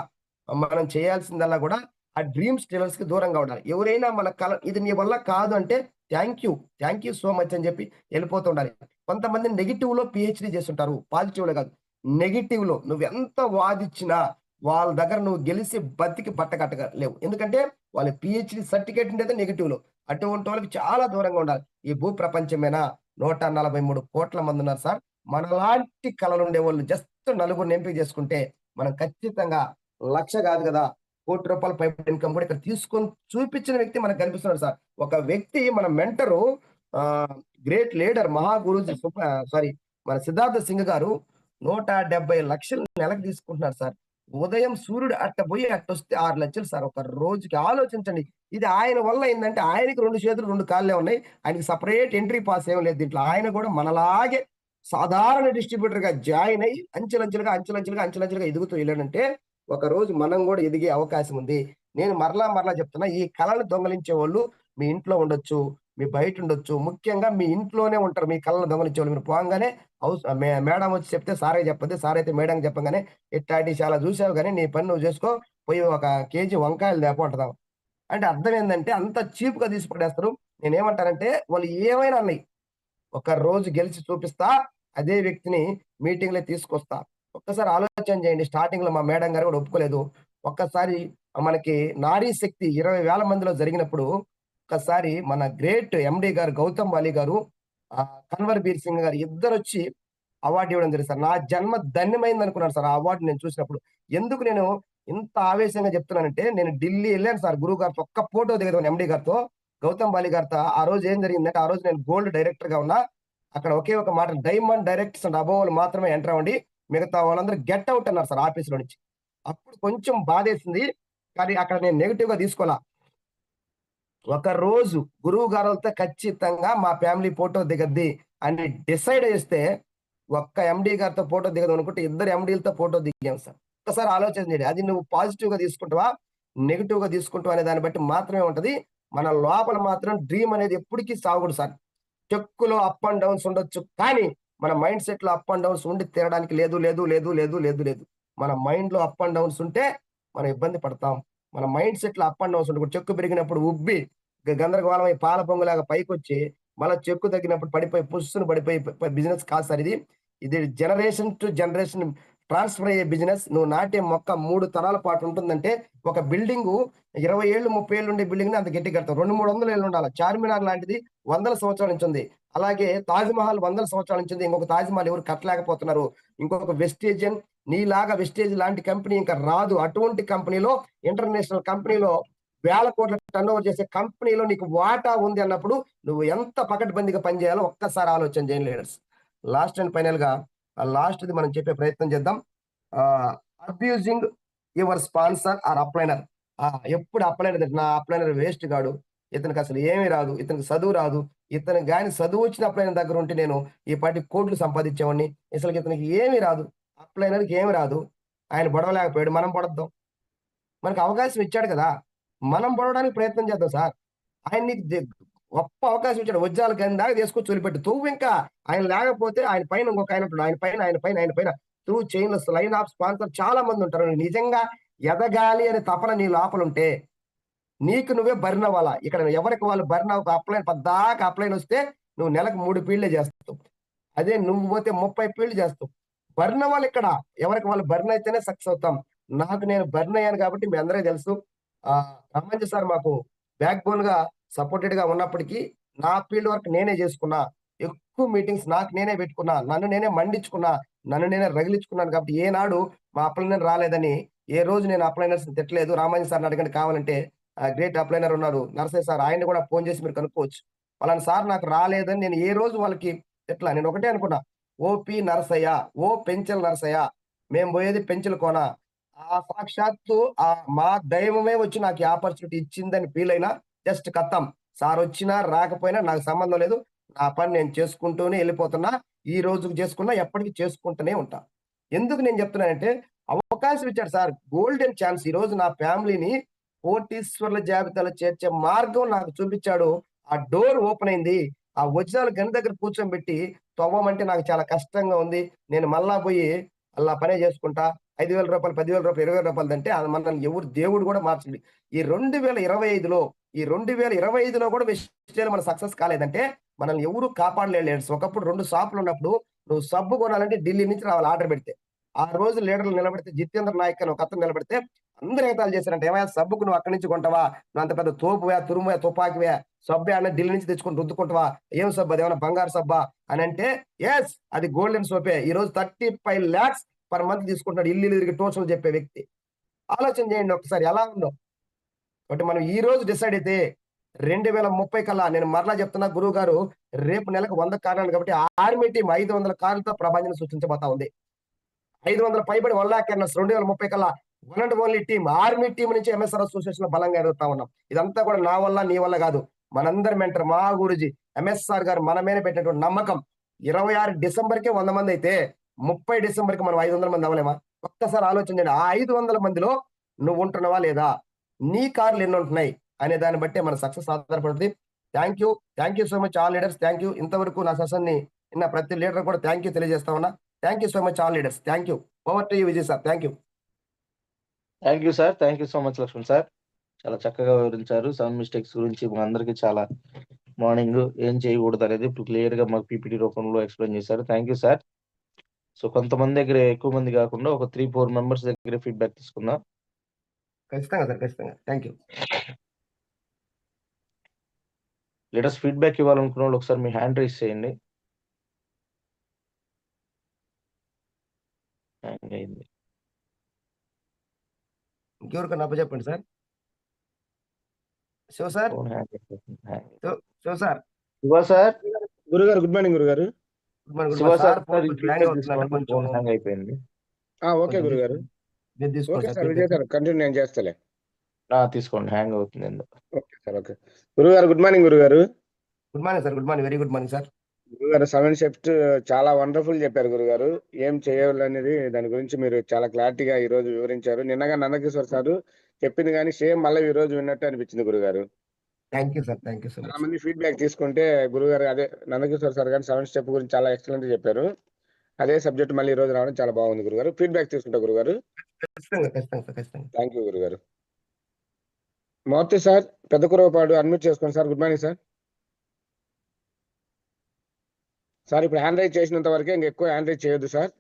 మనం చేయాల్సిందల్లా గూడా ఆ డ్రీమ్ స్టీలర్స్‌కి దూరంగా ఉండాలి. ఎవరైనా మన కల ఇది నీ వల్ల కాదు అంటే thank you. Thank you so much అని జెప్పి ఎళ్ళిపోతూ ఉండాలి. కొంతమంది నెగెటివ్‌లో పీహెచ్‌డీ చేసుంటారు. పాజిటివ్‌లో గాదు. నెగెటివ్‌లో నువ్వెంత వాదిచ్చినా వాళ్ళ దగ్గర నువ్వు గెలిసి బతికి బట్టకట్టగలేవు. ఎందుకంటే వాళ్ళ పీహెచ్‌డీ సర్టిఫికేట్ ఉండేదే నెగెటివ్‌లో. అటువంటి వాళ్ళకి చాలా దూరంగా ఉండాలి. ఈ భూ ప్రపంచమేనా 143,00,00,000 మందున్నారు సార్. మనలాంటి కలలుండేవాళ్ళు జస్ట్ నలుగురిని ఎంపిక చేసుకుంటే మనం ఖచ్చితంగా 1,00,000 గాదు గదా! రూ. 1,00,00,000 పైబడి ఇన్‌కమ్ గూడా ఇక్కడ తీసుకొని చూపించిన వ్యక్తి మనకు కనిపిస్తున్నాడు సార్. ఒక వ్యక్తి మన మెంటరు ఆహ్, గ్రేట్ లీడర్ మహా గురూజీ సారీ మన సిద్ధార్థ సింగ్ గారు 170,00,000 నెలకు తీసుకుంటున్నారు సార్. ఉదయం సూర్యుడు అట్ట బోయి అట్టొస్తే 6,00,000 సార్ ఒక రోజుకి. ఆలోచించండి. ఇది ఆయన వల్ల అయిందంటే ఆయనకి 2 చేతులు 2 కాళ్ళే ఉన్నాయి. ఆయనకి సెపరేట్ ఎంట్రీ పాస్ ఏమి లేదు దీంట్లో. ఆయన గూడా మనలాగే సాధారణ డిస్ట్రిబ్యూటర్‌గా జాయిన్ అయ్యి అంచెలంచెలుగా ఎదుగుతూ ఎళ్ళాడంటే ఒకరోజు మనం గూడా ఎదిగే అవకాశం ఉంది. నేను మరలా చెప్తున్నా. ఈ కళలు దొంగిలించేవాళ్ళు మీ ఇంట్లో ఉండొచ్చు. మీ బయటుండొచ్చు. ముఖ్యంగా మీ ఇంట్లోనే ఉంటారు. మీ కళలు దొంగిలించేవాళ్ళు. మీరు పోంగానే మేడం వచ్చి చెప్తే సార్‌కి చెప్పొద్దు. సార్ అయితే మేడంకి చెప్పంగానే ఇట్టాంటియి చాలా జూసావు గానీ నీ పని నువ్వు జేసుకో. పోయి ఒక కేజీ వంకాయలు తేపో అంటదామె. అంటే అర్థం ఏందంటే అంత చీప్‌గా తీసి పడేస్తారు. నేనేమంటానంటే వాళ్ళు ఏమైనా అన్నయి. ఒక రోజు గెలిచి చూపిస్తా. అదే వ్యక్తిని మీటింగ్‌లో తీసుకొస్తా. ఒక్కసారి ఆలోచన చేయండి. స్టార్టింగ్‌లో మా మేడం గారు కూడా ఒప్పుకోలేదు. ఒక్కసారి మనకి నారీ శక్తి 20,000 మందిలో జరిగినప్పుడు, ఒక్కసారి మన గ్రేట్ ఎండీ గారు గౌతమ్ వాలీ గారు, కన్వర్ బీర్ సింగ్ గారు ఇద్దరొచ్చి అవార్డ్ ఇవ్వడం జరిగింది సార్. నా జన్మ ధన్యమైందనుకున్నాను సార్ ఆ అవార్డ్ నేను చూసినప్పుడు. ఎందుకు నేను ఇంత ఆవేశంగా చెప్తున్నానంటే, నేను ఢిల్లీ ఎళ్ళాను సార్ గురువు గారితో. ఒక్క ఫోటో దిగదామని ఎండీ గారితో. గౌతమ్ వాలీ గారితో ఆ రోజు ఏం జరిగిందంటే, ఆ రోజు నేను గోల్డ్ డైరెక్టర్‌గా ఉన్నా. అక్కడ ఒకే ఒక మాట డైమండ్ డైరెక్టర్స్ అండ్ అబోవ్ వాళ్ళు మాత్రమే ఎంటర్ అవ్వండి. మిగతా వాళ్ళందరూ గెట్ ఔట్ అన్నారు సార్ ఆఫీస్‌లో నుంచి. అప్పుడు కొంచెం బాధేసింది. కానీ అక్కడ నేను నెగెటివ్‌గా తీసుకోలా. ఒక రోజు గురువు గారోళ్ళతో ఖచ్చితంగా మా ఫ్యామిలీ ఫోటో దిగద్ది అని డిసైడ్ చేస్తే, ఒక్క ఎండీ గారితో ఫోటో దిగదనుకుంటే ఇద్దరు ఎండీలతో ఫోటో దిగాం సార్. ఒక్కసారి ఆలోచన చేయండి. అది నువ్వు పాజిటివ్‌గా తీసుకుంటావా? నెగెటివ్‌గా తీసుకుంటావా అనే దాన్ని బట్టి మాత్రమే ఉంటది. మన లోపల మాత్రం డ్రీమ్ అనేది ఎప్పటికి సాగకూడదు సార్. చెక్కులో అప్ అండ్ డౌన్స్ ఉండొచ్చు. కానీ మన మైండ్ సెట్‌లో అప్ అండ్ డౌన్స్ ఉండి తీరడానికి లేదు. మన మైండ్‌లో అప్ అండ్ డౌన్స్ ఉంటే మనం ఇబ్బంది పడతాం. మన మైండ్ సెట్‌లో అప్ అండ్ డౌన్స్ ఉండకూడదు. చెక్కు పెరిగినప్పుడు ఉబ్బి గందరగోళమై పాల పొంగులాగా పైకొచ్చి, మళ్ళా చెక్కు తగ్గినప్పుడు పడిపోయి పుస్సున పడిపోయి బిజినెస్ కాదు సార్ ఇది. ఇది జనరేషన్ టు జనరేషన్ ట్రాన్స్‌ఫర్ అయ్యే బిజినెస్. నువ్వు నాటే మొక్క 3 తరాల పాటు ఉంటుందంటే, ఒక బిల్డింగు 20 ఏళ్ళు, 30 ఏళ్ళు ఉండే బిల్డింగ్‌ని అంత గట్టిగా కడతాం. 200, 300 ఏళ్ళు ఉండాల. చార్మినార్ లాంటిది వందల సంవత్సరాల నుంచి ఉంది. అలాగే తాజ్‌మహల్ వందల సంవత్సరాల నుంచి ఉంది. ఇంకొక తాజ్‌మహల్ ఎవరు కట్టలేకపోతున్నారు. ఇంకొక వెస్టేజియన్ నీలాగా వెస్టేజ్ లాంటి కంపెనీ ఇంక రాదు. అటువంటి కంపెనీలో ఇంటర్నేషనల్ కంపెనీలో వేల కోట్ల టర్నోవర్ చేసే కంపెనీలో నీకు వాటా ఉంది అన్నప్పుడు, నువ్వు ఎంత పకడ్బందీగా పనిచేయాలో ఒక్కసారి ఆలోచన చేయండి లీడర్స్. లాస్ట్ అండ్ ఫైనల్‌గా లాస్ట్‌ది మనం చెప్పే ప్రయత్నం చేద్దాం. ఆహ్, అబ్యూజింగ్ యువర్ స్పాన్సర్ ఆర్ అప్లైనర్. ఎప్పుడు అప్లైనర్ నా అప్లైనర్ వేస్ట్ గాడు. ఇతనికసలు ఏమి రాదు. ఇతనికి చదువు రాదు. ఇతనికి గాని చదువొచ్చిన అప్లైనర్ దగ్గర ఉంటే నేను ఈ పాటికి కోట్లు సంపాదించేవాడిని. అసలకి ఇతనికి ఏమి రాదు. అప్లైనర్‌కి ఏమి రాదు. ఆయన బొడవలేకపోయాడు. మనం బొడద్దాం. మనకు అవకాశం ఇచ్చాడు కదా! మనం పొడవడానికి ప్రయత్నం చేద్దాం సార్. ఆయన నీకు గొప్ప అవకాశం ఇచ్చాడు. వజ్రాల గని దాకా తీసుకొచ్చి వదిలిపెట్టు. తువ్వు ఇంకా ఆయన లేకపోతే ఆయన పైన ఇంకొక ఆయన ఉంటాడు. ఆయన పైన త్రూ చైన్‌లెస్ లైన్ ఆఫ్ స్పాన్సర్ చాలా మంది ఉంటారు. నిజంగా ఎదగాలి అనే తపన నీ లోపలుంటే నీకు నువ్వే బర్న్ అవ్వాలా. ఇక్కడ ఎవరికి వాళ్ళు బర్న్ అవ్వకు. పద్దాకా అప్లైన్ వస్తే నువ్వు నెలకు 3 ఫీల్డ్‌లే చేస్తావు. అదే నువ్వు పోతే 30 ఫీల్డ్‌లు చేస్తావు. బర్న్ అవ్వాలి ఇక్కడ. ఎవరికి వాళ్ళు బర్న్ అయితేనే సక్సెస్ అవుతాం. నాకు నేను బర్న్ అయ్యాను కాబట్టి మీ అందరికీ తెలుసు. రామాంజీ సార్ మాకు బ్యాక్ బోన్‌గా సపోర్టెడ్‌గా ఉన్నప్పటికీ నా ఫీల్డ్ వర్క్ నేనే చేసుకున్నా. ఎక్కువ మీటింగ్స్ నాకు నేనే పెట్టుకున్నా. నన్ను నేనే మండించుకున్నా. నన్ను నేనే రగిలించుకున్నాను కాబట్టి ఏనాడు మా అప్లైనర్ రాలేదని ఏ రోజు నేను అప్లైనర్స్‌ని తిట్టలేదు. రామాంజీ సార్‌ని అడగండి కావాలంటే గ్రేట్ అప్లైనర్ ఉన్నారు. నరసయ్య సార్ ఆయన్ని కూడా ఫోన్ చేసి మీరు కనుక్కోవచ్చు. పలానా సార్ నాకు రాలేదని నేను ఏ రోజు వాళ్ళకి తిట్టలా. నేను ఒకటే అనుకున్నా. ఓపీ నరసయ్య, ఓ పెంచెల నరసయ్య. మేము పోయేది పెంచెల కోన. సాక్షాత్తు మా దైవమే వచ్చి నాకు ఈ ఆపర్చునిటీ ఇచ్చిందని ఫీల్ అయినా జస్ట్ ఖతం. సార్ వచ్చినా రాకపోయినా నాకు సంబంధం లేదు. నా పని నేను చేసుకుంటూనే ఎళ్ళిపోతున్నా. ఈ రోజుకి చేసుకున్నా ఎప్పటికి చేసుకుంటూనే ఉంటా. ఎందుకు నేను చెప్తున్నానంటే అవకాశం ఇచ్చాడు సార్. Golden chance. ఈరోజు నా ఫ్యామిలీని కోటీశ్వరుల జాబితాలో చేర్చే మార్గం నాకు చూపిచ్చాడు. ఆ డోర్ ఓపెన్ అయింది. ఆ వజ్రాల గని దగ్గర కూర్చోబెట్టి తవ్వమంటే నాకు చాలా కష్టంగా ఉంది. నేను మళ్ళా పోయి అల్లా పనే చేసుకుంటా. రూ. 5,000, రూ. 10,000, రూ. 20,000 దంటే అది మనల్ని దేవుడు కూడా మార్చలేడు. ఈ 2025లో ఈ 2025లో కూడా విషయాలు మనం సక్సెస్ కాలేదంటే మనల్ని ఎవరు కాపాడలేడు లీడర్స్. ఒకప్పుడు 2 షాపులున్నప్పుడు నువ్వు సబ్బు కొనాలంటే ఢిల్లీ నుంచి రావాలి ఆర్డర్ పెడితే. ఆ రోజు లీడర్లు నిలబడితే 'జితేంద్ర నాయక్' అని ఒకతను నిలబడితే అందరూ ఎగతాళి చేశారంట. "ఏమయ్య సబ్బుకు నువ్వు అక్కడి నుంచి కొంటావా? నువ్వు అంత పెద్ద తోపువా, తురుమువా, తుపాకివా, సబ్బు ఏమన్నా ఢిల్లీ నుంచి తెచ్చుకొని రుద్దుకుంటావా? ఏం సబ్బు అదేమన్నా బంగారు సబ్బా?" అనంటే యెస్ అది గోల్డెన్ సోపే. ఈరోజు 35 లాక్స్ పర్ మంత్ తీసుకుంటున్నాడు. ఇల్లు తిరిగి ట్యూషన్‌లు చెప్పే వ్యక్తి. ఆలోచన చేయండి ఒక్కసారి ఎలా ఉందో. కాబట్టి మనం ఈ రోజు డిసైడ్ అయితే 2030 కల్లా నేను మరలా చెప్తున్నా గురువుగారు రేపు నెలకు 100 కార్లు కాబట్టి ఆర్మీ టీమ్ 500 కార్లతో ప్రభంజనం సృష్టించబోతా ఉంది. 500 పైబడి 1,00,000 రన్నర్స్ 2030 కల్లా one and only team army team నుంచి ఎంఎస్ఆర్ అసోసియేషన్ బలంగా ఎదుగుతా ఉన్నాం. ఇదంతా కూడా నా వల్ల నీ వల్ల కాదు. మనందరి మెంటర్ మా గురుజీ ఎంఎస్ఆర్ గారు మన మీద పెట్టినటువంటి నమ్మకం. 26 డిసెంబర్‌కే 100 మంది అయితే 30 డిసెంబర్‌కి మనం 500 మంది అవ్వలేమా? ఒక్కసారి ఆలోచించండి. ఆ 500 మందిలో నువ్వు ఉంటున్నావా లేదా? నీ కార్లు ఎన్ని ఉంటున్నాయి అనే దాన్ని బట్టే మన సక్సెస్ ఆధారపడుతుంది. Thank you. Thank you so much all leaders. Thank you. ఇంతవరకు నా సెషన్‌ని విన్న ప్రతి లీడర్ కూడా థ్యాంక్ యూ తెలియజేస్తా ఉన్నా. Thank you so much all leaders. Thank you. Over to you Vijay sir. Thank you. Thank you sir. Thank you so much Lakshman sir. చాలా చక్కగా వివరించారు. సౌండ్ మిస్టేక్స్ గురించి మా అందరికీ చాలా మార్నింగ్ ఏం చేయకూడదు అనేది క్లియర్‌గా మాకు పీపీటీ రూపంలో ఎక్స్‌ప్లెయిన్ చేశారు. Thank you sir. సో కొంతమంది దగ్గర ఎక్కువ మంది కాకుండా ఒక 3, 4 మెంబర్స్ దగ్గర ఫీడ్‌బ్యాక్ తీసుకుందాం. ఖచ్చితంగా సార్. ఖచ్చితంగా. Thank you. లీడర్స్ ఫీడ్‌బ్యాక్ ఇవ్వాలనుకున్నోళ్ళు ఒకసారి మీ హ్యాండ్ రైజ్ చేయండి. హ్యాంగ్ అయింది. ఇంకెవరికన్నా అప్పచెప్పండి sir. Shiva sir. Phone hang అయిపోతుంది. శివ సార్. శివ సార్. గురుగారు గుడ్ మార్నింగ్ గురుగారు. Good morning. శివ మా సార్ సార్ ఫోన్ కొంచెం హ్యాంగ్ ఫీడ్‌బ్యాక్ అవుతుందంట. తీసుకోండి. కొంచెం ఫోన్ హ్యాంగ్ అయిపోయింది. ఓకే కొంచెం గురుగారు. మీరు తీసుకోండి okay sir sir Vijay feedback. Sir continue నేను చేస్తలే. తీసుకోండి. హ్యాంగ్ అవుతుంది ఎందుకు. Okay sir okay. గురుగారు గుడ్ మార్నింగ్ గురుగారు. Good morning sir. Good morning. Very good morning sir. గురుగారు 7 షిఫ్ట్ చాలా వండర్ఫుల్ చెప్పారు గురుగారు. ఏం చేయాలనేది దాని గురించి మీరు చాలా క్లారిటీగా ఈ రోజు వివరించారు. నిన్నగా నందకిషోర్ సార్ చెప్పింది కానీ సేమ్ మళ్ళీ ఈ రోజు విన్నట్టు అనిపించింది గురుగారు. Thank you sir. Thank you so చాలా మచ్. మంది ఫీడ్బ్యాక్ తీసుకుంటే గురుగారు అదే నందకిషోర్ సార్ కానీ 7 స్టెప్ గురించి చాలా ఎక్సలెంట్ చెప్పారు. అదే సబ్జెక్ట్ మళ్ళీ ఈ రోజు రావడం చాలా బాగుంది గురుగారు. ఫీడ్బ్యాక్ తీసుకుంటా గురుగారు. ఖచ్చితంగా. ఖచ్చితంగా సార్. ఖచ్చితంగా. థ్యాంక్ యూ గురుగారు. మారుతి సార్ పెద్ద కురవపాడు అడ్మిట్ చేసుకోండి sir. Good morning sir. Sir ఇప్పుడు హ్యాండ్ రైజ్ చేసినంత వరకే ఇంకా ఎక్కువ హ్యాండ్ రైజ్ చేయొద్దు సార్.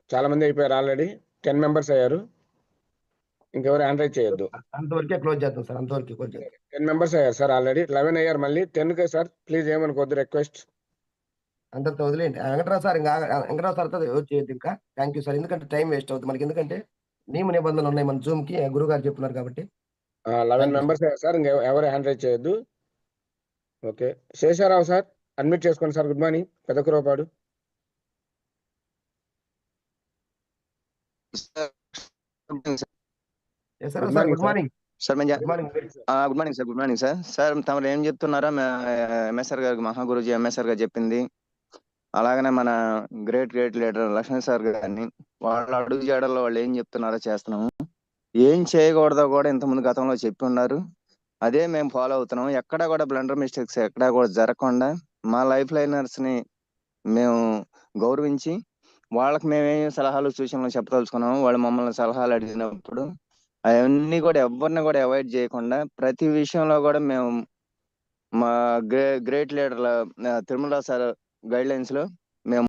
చాలా మంది అయిపోయారు ఆల్రెడీ 10 మెంబర్స్ అయ్యారు. ఇంకెవరు హ్యాండ్ రైజ్ చేయొద్దు. అంతవరకే క్లోజ్ చేద్దాం సార్. అంతవరకే క్లోజ్ చేద్దాం. 10 మెంబర్స్ అయ్యారు సార్ ఆల్రెడీ. 11 అయ్యారు మళ్ళీ 10కే సార్ ప్లీజ్ ఏమనుకోవద్దు రిక్వెస్ట్. అందరితో వదిలేయండి. వెంకటరావు సార్ ఇంకా వెంకటరావు సార్తో చేయొద్దు ఇంకా. Thank you sir. ఎందుకంటే టైం వేస్ట్ అవుతుంది మనకి. ఎందుకంటే నియమ నిబంధనలు ఉన్నాయి మన జూమ్‌కి గురువుగారు చెప్తున్నారు కాబట్టి. 11 మెంబర్స్ అయ్యారు సార్. ఇంకా ఎవరు హ్యాండ్ రైజ్ చేయొద్దు. ఓకే శేషారావు సార్ అడ్మిట్ చేసుకోండి sir. Good morning Pedda Kuravapadu. Sesharao sir good morning. Sir good morning. Good morning sir. Good morning sir. Sir తమరు ఏం చెప్తున్నారా ఎంఎస్ఆర్ గారికి మహాగురుజీ ఎంఎస్ఆర్ గారు చెప్పింది అలాగనే మన గ్రేట్ లీడర్ లక్ష్మణ్ సార్ గారిని వాళ్ళ అడుగు జాడల్లో వాళ్ళు ఏం చెప్తున్నారో చేస్తున్నాము. ఏం చేయకూడదో కూడా ఇంతకుముందు గతంలో చెప్పి ఉన్నారు. అదే మేము ఫాలో అవుతున్నాం. ఎక్కడా కూడా బ్లండర్ మిస్టేక్స్ ఎక్కడా కూడా జరగకుండా మా లైఫ్ లైనర్స్ ని మేము గౌరవించి వాళ్ళకి మేమేం సలహాలు సూచనలు చెప్పదలుచుకున్నాము, వాళ్ళు మమ్మల్ని సలహాలు అడిగినప్పుడు అవన్నీ కూడా ఎవరిని కూడా అవాయిడ్ చేయకుండా ప్రతి విషయంలో కూడా మేము మా గ్రేట్ లీడర్ల తిరుమల సార్ గైడ్ లైన్స్ లో మేము